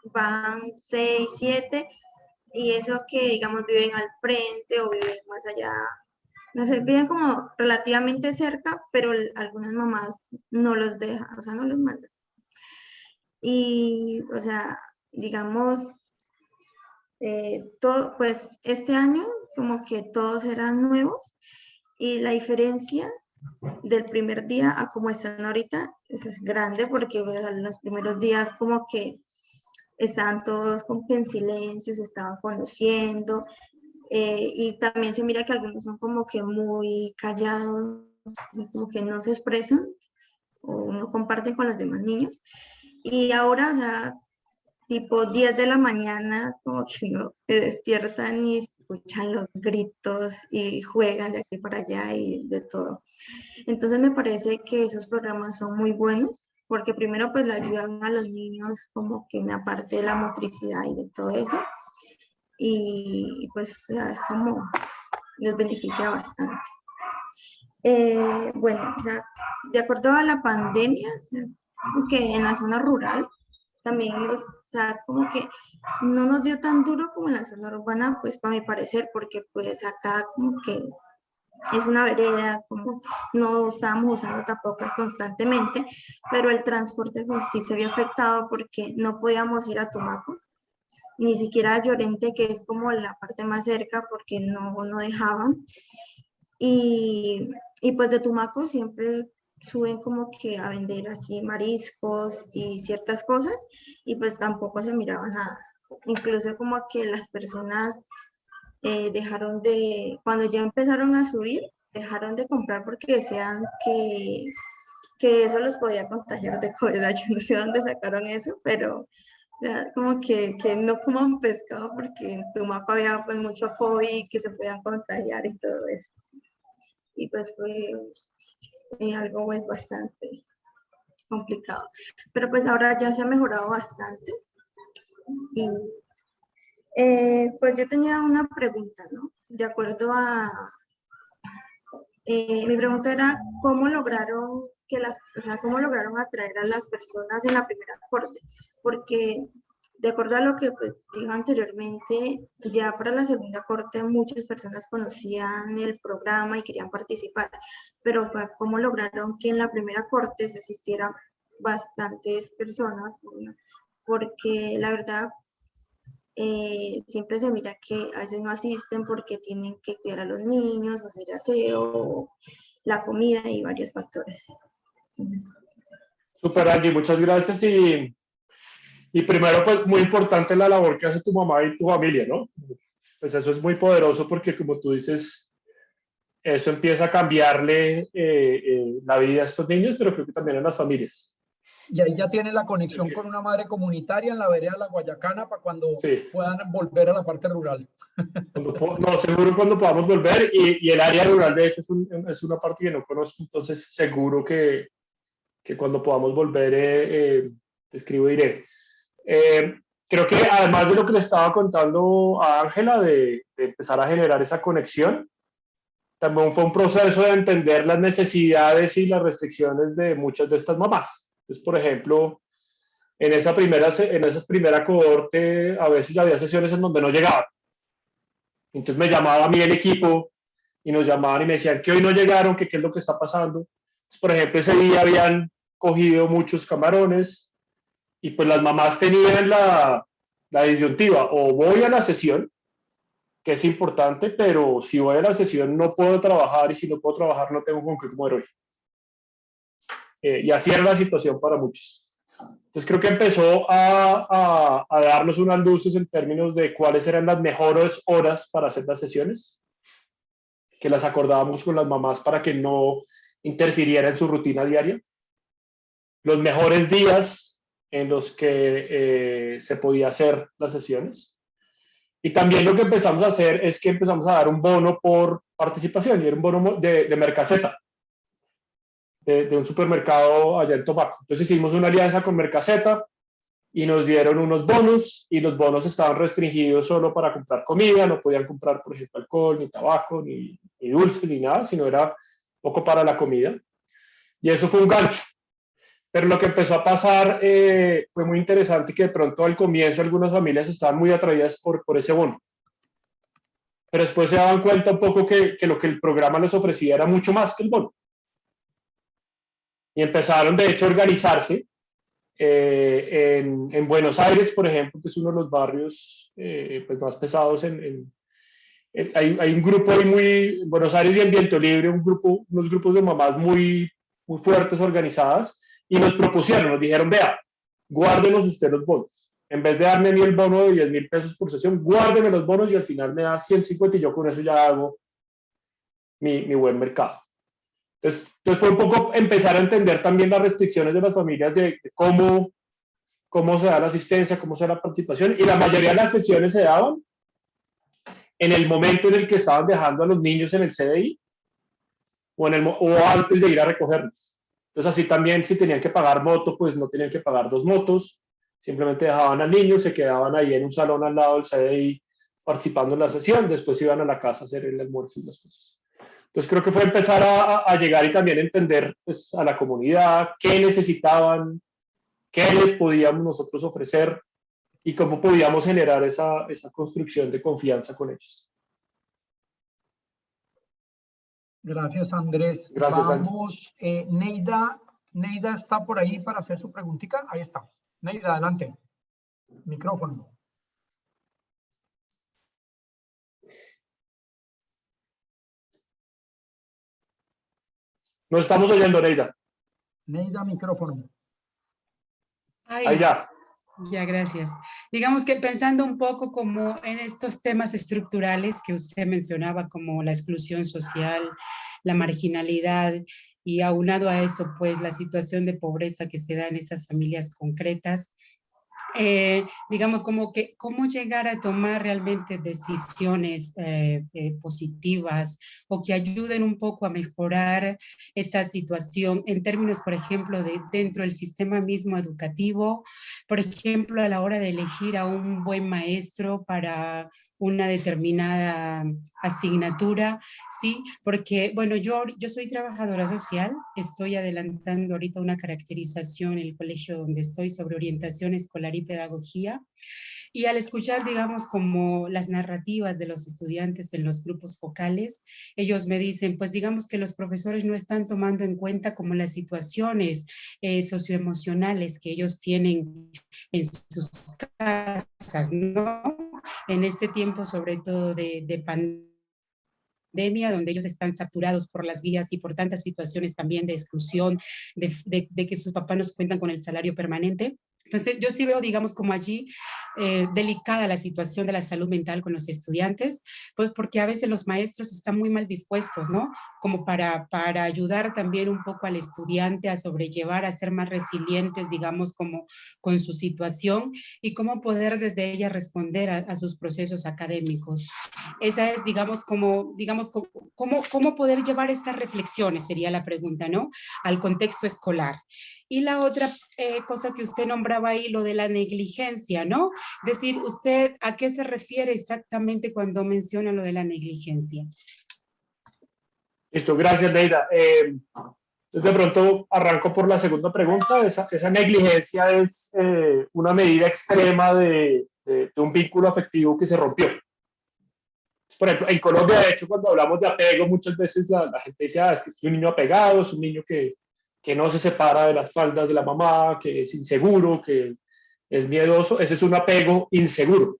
Speaker 4: van 6, 7, y eso que, digamos, viven al frente o viven más allá, no sé, viven como relativamente cerca, pero algunas mamás no los dejan, o sea, no los mandan. Y, o sea, digamos, todo, pues este año como que todos eran nuevos y la diferencia del primer día a como están ahorita es grande porque pues, en los primeros días como que estaban todos como que en silencio, se estaban conociendo, y también se mira que algunos son como que muy callados, como que no se expresan o no comparten con los demás niños. Y ahora, o sea, tipo 10 de la mañana, como que no se despiertan y escuchan los gritos y juegan de aquí para allá y de todo. Entonces me parece que esos programas son muy buenos porque primero pues le ayudan a los niños como que en la parte de la motricidad y de todo eso y pues es como les beneficia bastante. Bueno, o sea, de acuerdo a la pandemia, o sea, que en la zona rural también nos, o sea, como que no nos dio tan duro como en la zona urbana, pues para mi parecer, porque pues acá como que es una vereda, como no estábamos usando tapabocas constantemente, pero el transporte pues sí se vio afectado porque no podíamos ir a Tumaco, ni siquiera a Llorente, que es como la parte más cerca, porque no dejaban. Y pues de Tumaco siempre suben como que a vender así mariscos y ciertas cosas, y pues tampoco se miraba nada. Incluso como que las personas dejaron de, cuando ya empezaron a subir, dejaron de comprar porque decían que eso los podía contagiar de COVID. Yo no sé dónde sacaron eso, pero ya, como que no coman pescado porque en Tumaco había pues mucho COVID que se podían contagiar y todo eso. Y pues fue algo pues bastante complicado. Pero pues ahora ya se ha mejorado bastante. Y pues yo tenía una pregunta, ¿no? De acuerdo a, mi pregunta era cómo lograron que o sea, cómo lograron atraer a las personas en la primera corte, porque de acuerdo a lo que pues, dijo anteriormente, ya para la segunda corte muchas personas conocían el programa y querían participar, pero fue cómo lograron que en la primera corte se asistieran bastantes personas, porque la verdad siempre se mira que a veces no asisten porque tienen que cuidar a los niños, o hacer aseo, la comida y varios factores. Entonces,
Speaker 2: Super, Angie, muchas gracias. Y primero, pues muy importante la labor que hace tu mamá y tu familia, ¿no? Pues eso es muy poderoso porque, como tú dices, eso empieza a cambiarle la vida a estos niños, pero creo que también a las familias.
Speaker 1: Y ahí ya tiene la conexión con una madre comunitaria en la vereda de La Guayacana para cuando
Speaker 2: Sí.
Speaker 1: puedan volver a la parte rural.
Speaker 2: No, seguro cuando podamos volver. Y el área rural, de hecho, es una parte que no conozco, entonces seguro que cuando podamos volver, te escribo y diré. Creo que además de lo que le estaba contando a Ángela, de empezar a generar esa conexión, también fue un proceso de entender las necesidades y las restricciones de muchas de estas mamás. Entonces, por ejemplo, en esa primera cohorte, a veces había sesiones en donde no llegaban. Entonces me llamaba a mí el equipo y nos llamaban y me decían que hoy no llegaron, que qué es lo que está pasando. Entonces, por ejemplo, ese día habían cogido muchos camarones y pues las mamás tenían la disyuntiva: o voy a la sesión, que es importante, pero si voy a la sesión no puedo trabajar, y si no puedo trabajar no tengo con qué comer hoy. Y así era la situación para muchos. Entonces creo que empezó a darnos unas luces en términos de cuáles eran las mejores horas para hacer las sesiones, que las acordábamos con las mamás para que no interfiriera en su rutina diaria, los mejores días en los que se podía hacer las sesiones. Y también lo que empezamos a hacer es que empezamos a dar un bono por participación, y era un bono de Mercaseta, de un supermercado allá en Tomaco. Entonces hicimos una alianza con Mercaseta y nos dieron unos bonos, y los bonos estaban restringidos solo para comprar comida, no podían comprar, por ejemplo, alcohol, ni tabaco, ni dulce, ni nada, sino era poco para la comida. Y eso fue un gancho. Pero lo que empezó a pasar fue muy interesante, que de pronto al comienzo algunas familias estaban muy atraídas por ese bono. Pero después se daban cuenta un poco que lo que el programa les ofrecía era mucho más que el bono. Y empezaron, de hecho, a organizarse. En Buenos Aires, por ejemplo, que es uno de los barrios pues más pesados, hay un grupo ahí muy, en Buenos Aires y en Viento Libre, unos grupos de mamás muy, muy fuertes, organizadas, y nos propusieron, nos dijeron, vea, guárdenos usted los bonos. En vez de darme a mí el bono de 10.000 pesos por sesión, guárdeme los bonos y al final me da 150 y yo con eso ya hago mi buen mercado. Entonces fue un poco empezar a entender también las restricciones de las familias de cómo se da la asistencia, cómo se da la participación, y la mayoría de las sesiones se daban en el momento en el que estaban dejando a los niños en el CDI o antes de ir a recogerlos. Entonces así también, si tenían que pagar moto, pues no tenían que pagar 2 motos, simplemente dejaban al niño, se quedaban ahí en un salón al lado del CDI participando en la sesión, después iban a la casa a hacer el almuerzo y las cosas. Entonces creo que fue empezar a llegar y también entender pues, a la comunidad qué necesitaban, qué les podíamos nosotros ofrecer y cómo podíamos generar esa construcción de confianza con ellos.
Speaker 1: Gracias, Andrés.
Speaker 2: Gracias,
Speaker 1: Vamos, Neida está por ahí para hacer su preguntita. Ahí está. Neida, adelante. Micrófono.
Speaker 2: No estamos oyendo, Neida.
Speaker 1: Neida, micrófono.
Speaker 2: Ahí ya.
Speaker 5: Ya, gracias. Digamos que pensando un poco como en estos temas estructurales que usted mencionaba, como la exclusión social, la marginalidad, y aunado a eso, pues la situación de pobreza que se da en esas familias concretas, digamos como que cómo llegar a tomar realmente decisiones positivas o que ayuden un poco a mejorar esta situación en términos, por ejemplo, de dentro del sistema mismo educativo, por ejemplo, a la hora de elegir a un buen maestro para una determinada asignatura, ¿sí? Porque, bueno, yo soy trabajadora social, estoy adelantando ahorita una caracterización en el colegio donde estoy sobre orientación escolar y pedagogía, y al escuchar, digamos, como las narrativas de los estudiantes en los grupos focales, ellos me dicen, pues digamos que los profesores no están tomando en cuenta como las situaciones socioemocionales que ellos tienen en sus casas, ¿no? En este tiempo, sobre todo de pandemia, donde ellos están saturados por las guías y por tantas situaciones también de exclusión, de que sus papás no cuentan con el salario permanente. Entonces, yo sí veo, digamos, como allí delicada la situación de la salud mental con los estudiantes, pues porque a veces los maestros están muy mal dispuestos, ¿no? Como para ayudar también un poco al estudiante a sobrellevar, a ser más resilientes, digamos, como con su situación y cómo poder desde ella responder a sus procesos académicos. Esa es, digamos, cómo poder llevar estas reflexiones, sería la pregunta, ¿no? Al contexto escolar. Y la otra cosa que usted nombraba ahí, lo de la negligencia, ¿no? Es decir, ¿usted a qué se refiere exactamente cuando menciona lo de la negligencia?
Speaker 2: Listo, gracias, Neida. De pronto arranco por la segunda pregunta. Esa negligencia es una medida extrema de un vínculo afectivo que se rompió. Por ejemplo, en Colombia, de hecho, cuando hablamos de apego, muchas veces la gente dice, es que es un niño apegado, es un niño que no se separa de las faldas de la mamá, que es inseguro, que es miedoso. Ese es un apego inseguro.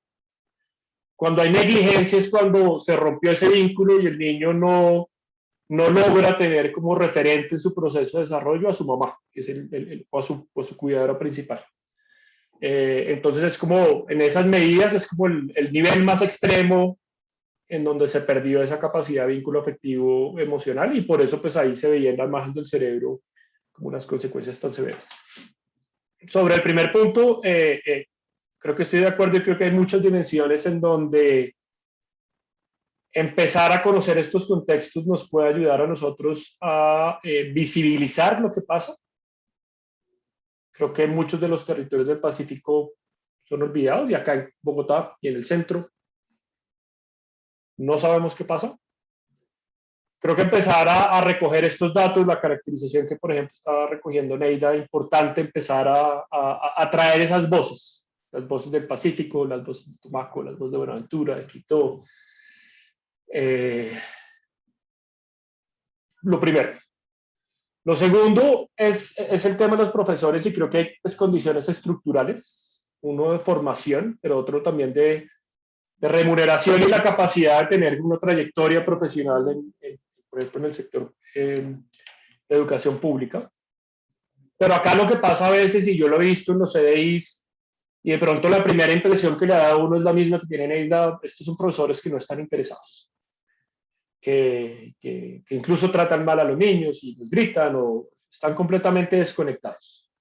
Speaker 2: Cuando hay negligencia es cuando se rompió ese vínculo y el niño no logra tener como referente en su proceso de desarrollo a su mamá, que es o a su cuidadora principal. Entonces es como, en esas medidas es como el nivel más extremo en donde se perdió esa capacidad de vínculo afectivo emocional, y por eso pues ahí se veía en la imagen del cerebro como unas consecuencias tan severas. Sobre el primer punto, creo que estoy de acuerdo y creo que hay muchas dimensiones en donde empezar a conocer estos contextos nos puede ayudar a nosotros a visibilizar lo que pasa. Creo que muchos de los territorios del Pacífico son olvidados, y acá en Bogotá y en el centro no sabemos qué pasa. Creo que empezar a recoger estos datos, la caracterización que, por ejemplo, estaba recogiendo Neida, importante empezar a traer esas voces, las voces del Pacífico, las voces de Tumaco, las voces de Buenaventura, de Quito. Lo primero. Lo segundo es el tema de los profesores, y creo que hay pues, condiciones estructurales, uno de formación, pero otro también de remuneración y la capacidad de tener una trayectoria profesional, por ejemplo, en el sector de educación pública. Pero acá lo que pasa a veces, y yo lo he visto en los CDIs, y de pronto la primera impresión que le da a uno es la misma que tienen Neida: estos son profesores que no están interesados, que incluso tratan mal a los niños y los gritan o están completamente desconectados.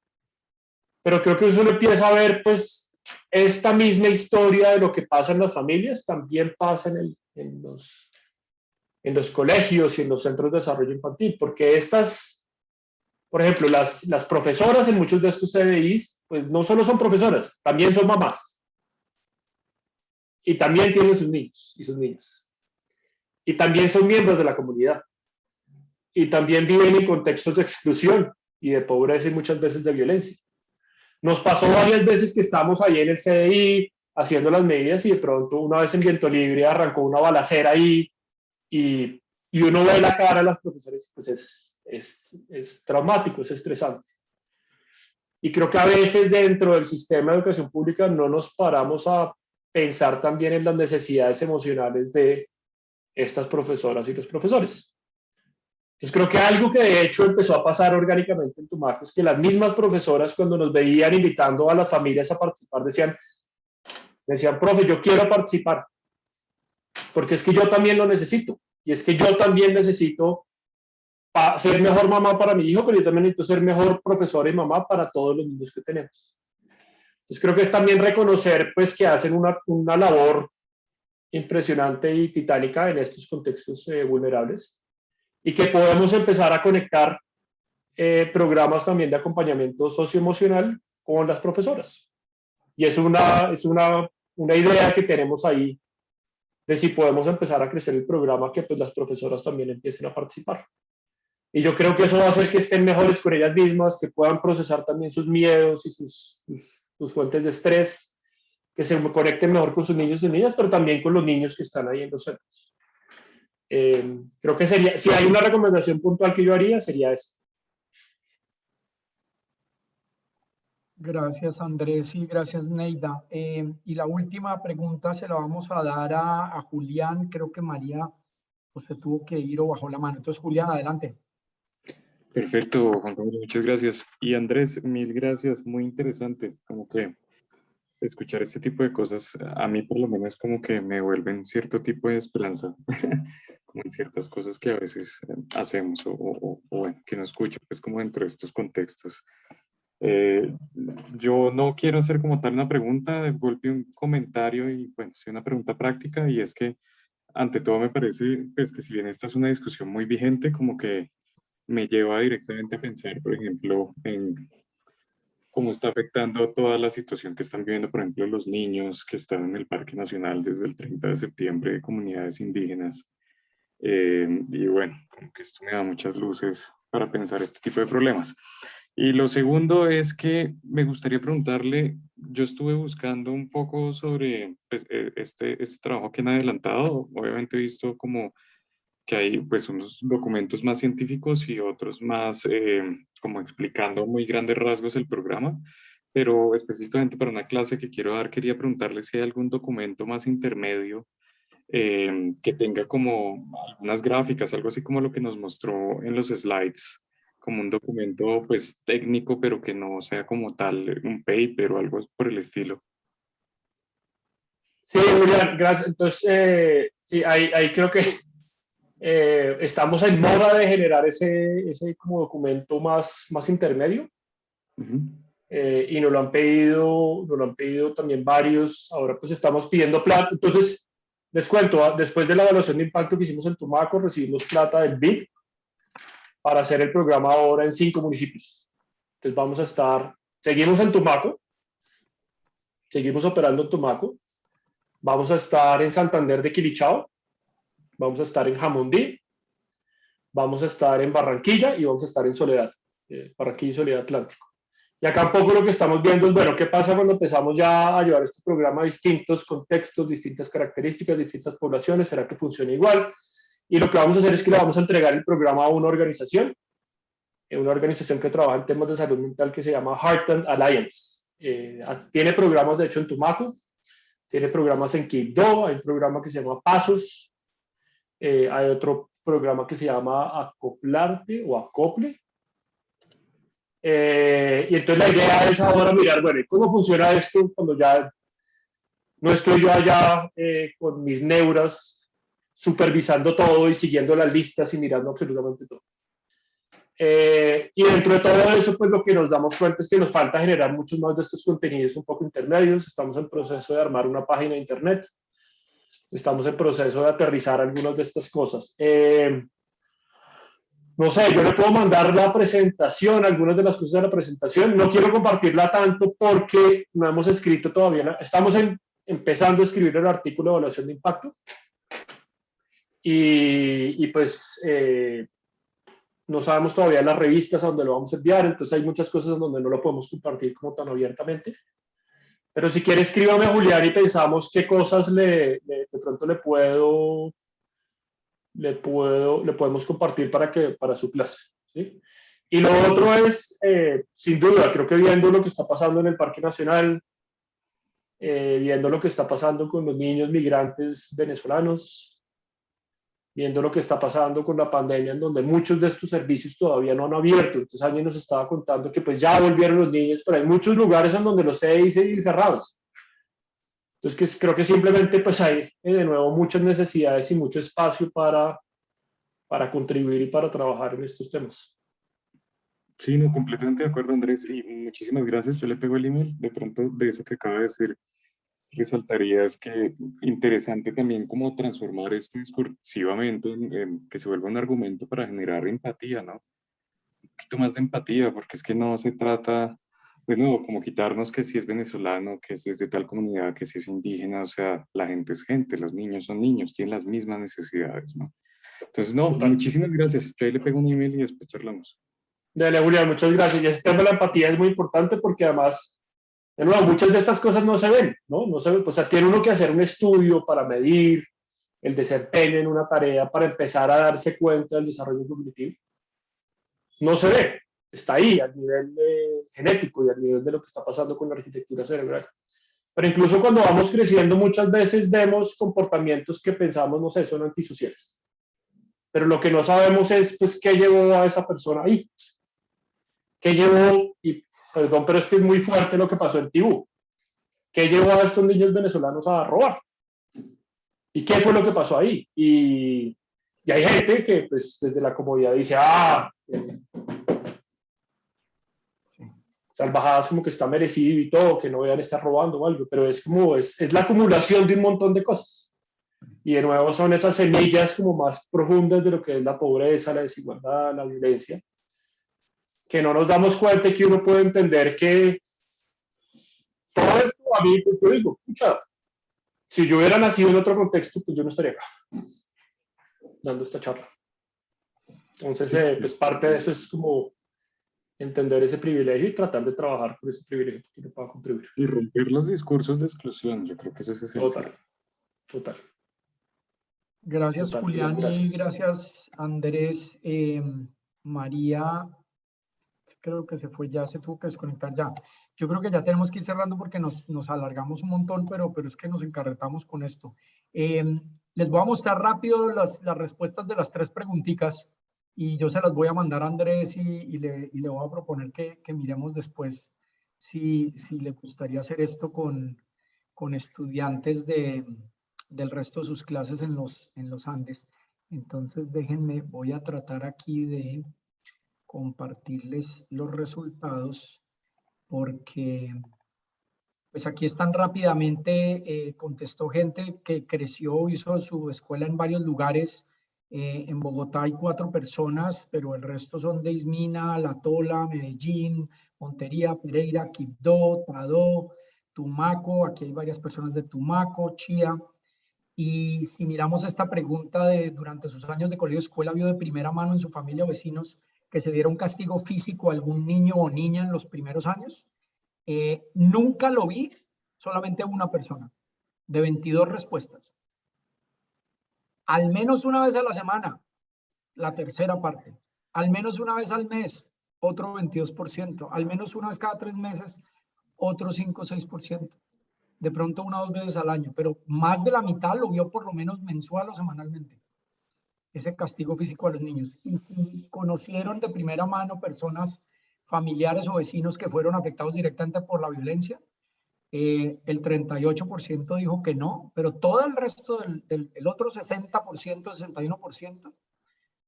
Speaker 2: Pero creo que uno empieza a ver, pues, esta misma historia de lo que pasa en las familias también pasa en los colegios y en los centros de desarrollo infantil, porque estas, por ejemplo, las profesoras en muchos de estos CDIs, pues no solo son profesoras, también son mamás. Y también tienen sus niños y sus niñas. Y también son miembros de la comunidad. Y también viven en contextos de exclusión y de pobreza y muchas veces de violencia. Nos pasó varias veces que estábamos ahí en el CDI haciendo las medidas, y de pronto una vez en Viento Libre arrancó una balacera ahí, y uno ve la cara de las profesores, pues es traumático, es estresante. Y creo que a veces dentro del sistema de educación pública no nos paramos a pensar también en las necesidades emocionales de estas profesoras y los profesores. Entonces creo que algo que de hecho empezó a pasar orgánicamente en Tumaco es que las mismas profesoras, cuando nos veían invitando a las familias a participar, decían, profe, yo quiero participar, porque es que yo también lo necesito, y es que yo también necesito ser mejor mamá para mi hijo, pero yo también necesito ser mejor profesora y mamá para todos los niños que tenemos. Entonces creo que es también reconocer, pues, que hacen una labor impresionante y titánica en estos contextos vulnerables, y que podemos empezar a conectar programas también de acompañamiento socioemocional con las profesoras. Y es una idea que tenemos ahí de si podemos empezar a crecer el programa, que pues las profesoras también empiecen a participar. Y yo creo que eso va a hacer que estén mejores con ellas mismas, que puedan procesar también sus miedos y sus fuentes de estrés, que se conecten mejor con sus niños y niñas, pero también con los niños que están ahí en los centros. Creo que sería, si hay una recomendación puntual que yo haría, sería esa.
Speaker 1: Gracias, Andrés, y gracias, Neida. Y la última pregunta se la vamos a dar a Julián. Creo que María pues, se tuvo que ir o bajó la mano. Entonces, Julián, adelante.
Speaker 6: Perfecto, Juan Camilo, muchas gracias. Y Andrés, mil gracias, muy interesante. Como que escuchar este tipo de cosas, a mí por lo menos como que me vuelven cierto tipo de esperanza, como en ciertas cosas que a veces hacemos o bueno, que no escucho, pues como dentro de estos contextos. Yo no quiero hacer como tal una pregunta, de golpe un comentario, y bueno, sí una pregunta práctica, y es que ante todo me parece pues que si bien esta es una discusión muy vigente, como que me lleva directamente a pensar, por ejemplo, en cómo está afectando toda la situación que están viviendo, por ejemplo, los niños que están en el Parque Nacional desde el 30 de septiembre de comunidades indígenas. Y bueno, como que esto me da muchas luces para pensar este tipo de problemas. Y lo segundo es que me gustaría preguntarle, yo estuve buscando un poco sobre pues, este trabajo que han adelantado. Obviamente he visto como que hay pues unos documentos más científicos y otros más como explicando muy grandes rasgos el programa, pero específicamente para una clase que quiero dar, quería preguntarle si hay algún documento más intermedio que tenga como algunas gráficas, algo así como lo que nos mostró en los slides, como un documento pues técnico, pero que no sea como tal un paper o algo por el estilo.
Speaker 2: Sí, Julián, gracias. Entonces, sí, ahí creo que estamos en moda de generar ese como documento más intermedio. Y nos lo han pedido también varios. Ahora pues estamos pidiendo plata. Entonces, Les cuento, después de la evaluación de impacto que hicimos en Tumaco, recibimos plata del BID para hacer el programa ahora en 5 municipios. Entonces vamos a estar, seguimos en Tumaco, seguimos operando en Tumaco, vamos a estar en Santander de Quilichao, vamos a estar en Jamundí, vamos a estar en Barranquilla y vamos a estar en Soledad, Barranquilla y Soledad Atlántico. Y acá un poco lo que estamos viendo es, bueno, ¿qué pasa cuando empezamos ya a llevar este programa a distintos contextos, distintas características, distintas poblaciones? ¿Será que funciona igual? Y lo que vamos a hacer es que le vamos a entregar el programa a una organización que trabaja en temas de salud mental que se llama Heartland Alliance. Tiene programas, de hecho, en Tumaco, tiene programas en Quibdó, hay un programa que se llama Pasos, hay otro programa que se llama Acoplarte o Acople. Y entonces la idea es ahora mirar, bueno, ¿cómo funciona esto cuando ya no estoy yo allá con mis neuras supervisando todo y siguiendo las listas y mirando absolutamente todo? Y dentro de todo eso, pues lo que nos damos cuenta es que nos falta generar muchos más de estos contenidos un poco intermedios. Estamos en proceso de armar una página de internet. Estamos en proceso de aterrizar algunas de estas cosas. No sé, yo le puedo mandar la presentación, algunas de las cosas de la presentación. No quiero compartirla tanto porque no hemos escrito todavía. Estamos empezando a escribir el artículo de evaluación de impacto. Y pues no sabemos todavía las revistas a donde lo vamos a enviar. Entonces hay muchas cosas en donde no lo podemos compartir como tan abiertamente. Pero si quiere, escríbame a Julián y pensamos qué cosas de pronto le podemos compartir para su clase, ¿sí? Y lo otro es, sin duda, creo que viendo lo que está pasando en el Parque Nacional, viendo lo que está pasando con los niños migrantes venezolanos, viendo lo que está pasando con la pandemia, en donde muchos de estos servicios todavía no han abierto. Entonces alguien nos estaba contando que pues ya volvieron los niños, pero hay muchos lugares en donde los CDI siguen cerrados. Entonces creo que simplemente pues hay de nuevo muchas necesidades y mucho espacio para contribuir y para trabajar en estos temas.
Speaker 6: Sí, no, completamente de acuerdo, Andrés, y muchísimas gracias. Yo le pego el email. De pronto, de eso que acaba de decir, resaltaría es que interesante también como transformar esto discursivamente en que se vuelva un argumento para generar empatía, ¿no? Un poquito más de empatía, porque es que no se trata, de nuevo, como quitarnos que si es venezolano, que si es de tal comunidad, que si es indígena, o sea, la gente es gente, los niños son niños, tienen las mismas necesidades, ¿no? Entonces, no,
Speaker 2: Total.
Speaker 6: muchísimas gracias. Yo ahí le pego un email y después charlamos.
Speaker 2: Dale, Julián, muchas gracias. Y este tema de la empatía es muy importante porque además, de nuevo, muchas de estas cosas no se ven, ¿no? No se ven, pues, o sea, tiene uno que hacer un estudio para medir el desempeño en una tarea, para empezar a darse cuenta del desarrollo cognitivo. No se ve, está ahí al nivel genético y al nivel de lo que está pasando con la arquitectura cerebral. Pero incluso cuando vamos creciendo, muchas veces vemos comportamientos que pensamos, no sé, son antisociales. Pero lo que no sabemos es, pues, qué llevó a esa persona ahí. ¿Qué llevó? Y perdón, pero es que es muy fuerte lo que pasó en Tibú. ¿Qué llevó a estos niños venezolanos a robar? ¿Y qué fue lo que pasó ahí? Y hay gente que, pues, desde la comodidad dice, salvajadas como que está merecido y todo, que no vayan a estar robando o algo, pero es como, es la acumulación de un montón de cosas. Y de nuevo son esas semillas como más profundas de lo que es la pobreza, la desigualdad, la violencia, que no nos damos cuenta y que uno puede entender que todo esto a mí, pues yo digo, escucha, si yo hubiera nacido en otro contexto, pues yo no estaría acá dando esta charla. Entonces, pues parte de eso es como entender ese privilegio y tratar de trabajar con ese privilegio que uno pueda contribuir.
Speaker 6: Y romper los discursos de exclusión, yo creo que eso es esencial.
Speaker 2: Total.
Speaker 1: Gracias,
Speaker 2: Total,
Speaker 1: Julián,
Speaker 2: gracias.
Speaker 1: y gracias, Andrés. María, creo que se fue ya, se tuvo que desconectar ya. Yo creo que ya tenemos que ir cerrando porque nos alargamos un montón, pero es que nos encarretamos con esto. Les voy a mostrar rápido las respuestas de las 3 preguntitas y yo se las voy a mandar a Andrés y le voy a proponer que miremos después si le gustaría hacer esto con estudiantes del resto de sus clases en los Andes. Entonces déjenme, voy a tratar aquí de compartirles los resultados porque Pues aquí están rápidamente, contestó gente que creció, hizo su escuela en varios lugares. En Bogotá hay 4 personas, pero el resto son de Ismina, La Tola, Medellín, Montería, Pereira, Quibdó, Tadó, Tumaco. Aquí hay varias personas de Tumaco, Chía. Y si miramos esta pregunta de durante sus años de colegio escuela, vio de primera mano en su familia o vecinos que se diera un castigo físico a algún niño o niña en los primeros años. Nunca lo vi, solamente una persona, de 22 respuestas. Al menos una vez a la semana, la tercera parte. Al menos una vez al mes, otro 22%. Al menos una vez cada 3 meses, otro 5 o 6%. De pronto 1 o 2 veces al año, pero más de la mitad lo vio por lo menos mensual o semanalmente. Ese castigo físico a los niños. Y si conocieron de primera mano personas, familiares o vecinos que fueron afectados directamente por la violencia, el 38% dijo que no, pero todo el resto el otro 60%, 61%,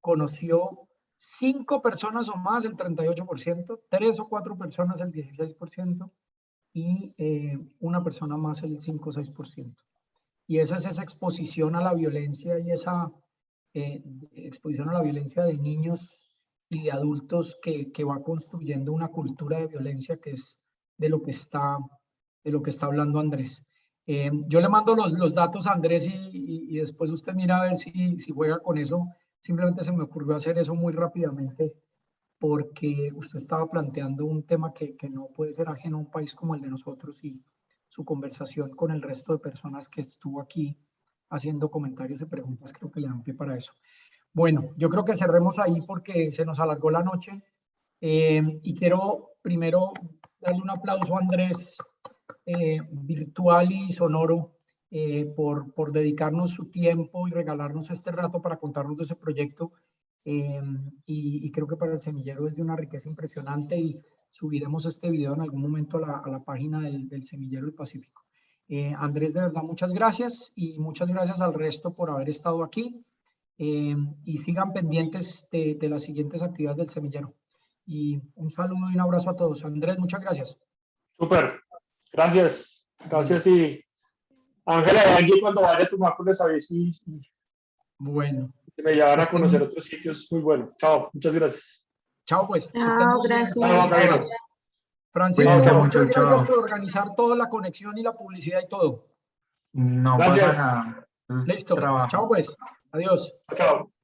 Speaker 1: conoció 5 personas o más, el 38%, 3 o 4 personas, el 16%, y una persona más, el 5 o 6%. Y esa es esa exposición a la violencia y esa exposición a la violencia de niños y de adultos que va construyendo una cultura de violencia que es de lo que está hablando Andrés. Yo le mando los datos a Andrés y después usted mira a ver si juega con eso. Simplemente se me ocurrió hacer eso muy rápidamente porque usted estaba planteando un tema que no puede ser ajeno a un país como el de nosotros, y su conversación con el resto de personas que estuvo aquí haciendo comentarios y preguntas creo que le dan pie para eso. Bueno, yo creo que cerremos ahí porque se nos alargó la noche, y quiero primero darle un aplauso a Andrés, virtual y sonoro, por dedicarnos su tiempo y regalarnos este rato para contarnos de ese proyecto. Y creo que para el semillero es de una riqueza impresionante, y subiremos este video en algún momento a la página del Semillero del Pacífico. Andrés, de verdad, muchas gracias, y muchas gracias al resto por haber estado aquí, y sigan pendientes de las siguientes actividades del semillero. Y un saludo y un abrazo a todos. Andrés, muchas gracias.
Speaker 2: Súper, gracias. Gracias, y Ángela y Angie, cuando vaya a Tumaco les aviso y
Speaker 1: Bueno.
Speaker 2: me llevan a conocer otros sitios muy buenos. Chao, muchas gracias.
Speaker 1: Chao, pues.
Speaker 4: Chao, gracias.
Speaker 2: Chao,
Speaker 1: Francisco,
Speaker 7: Cuídense
Speaker 1: muchas
Speaker 7: mucho,
Speaker 1: gracias
Speaker 7: chao.
Speaker 1: por organizar toda la conexión y la publicidad y todo.
Speaker 7: No
Speaker 2: Gracias.
Speaker 7: pasa nada. Es
Speaker 1: Listo.
Speaker 7: trabajo.
Speaker 1: Chao, pues. Adiós.
Speaker 2: Chao.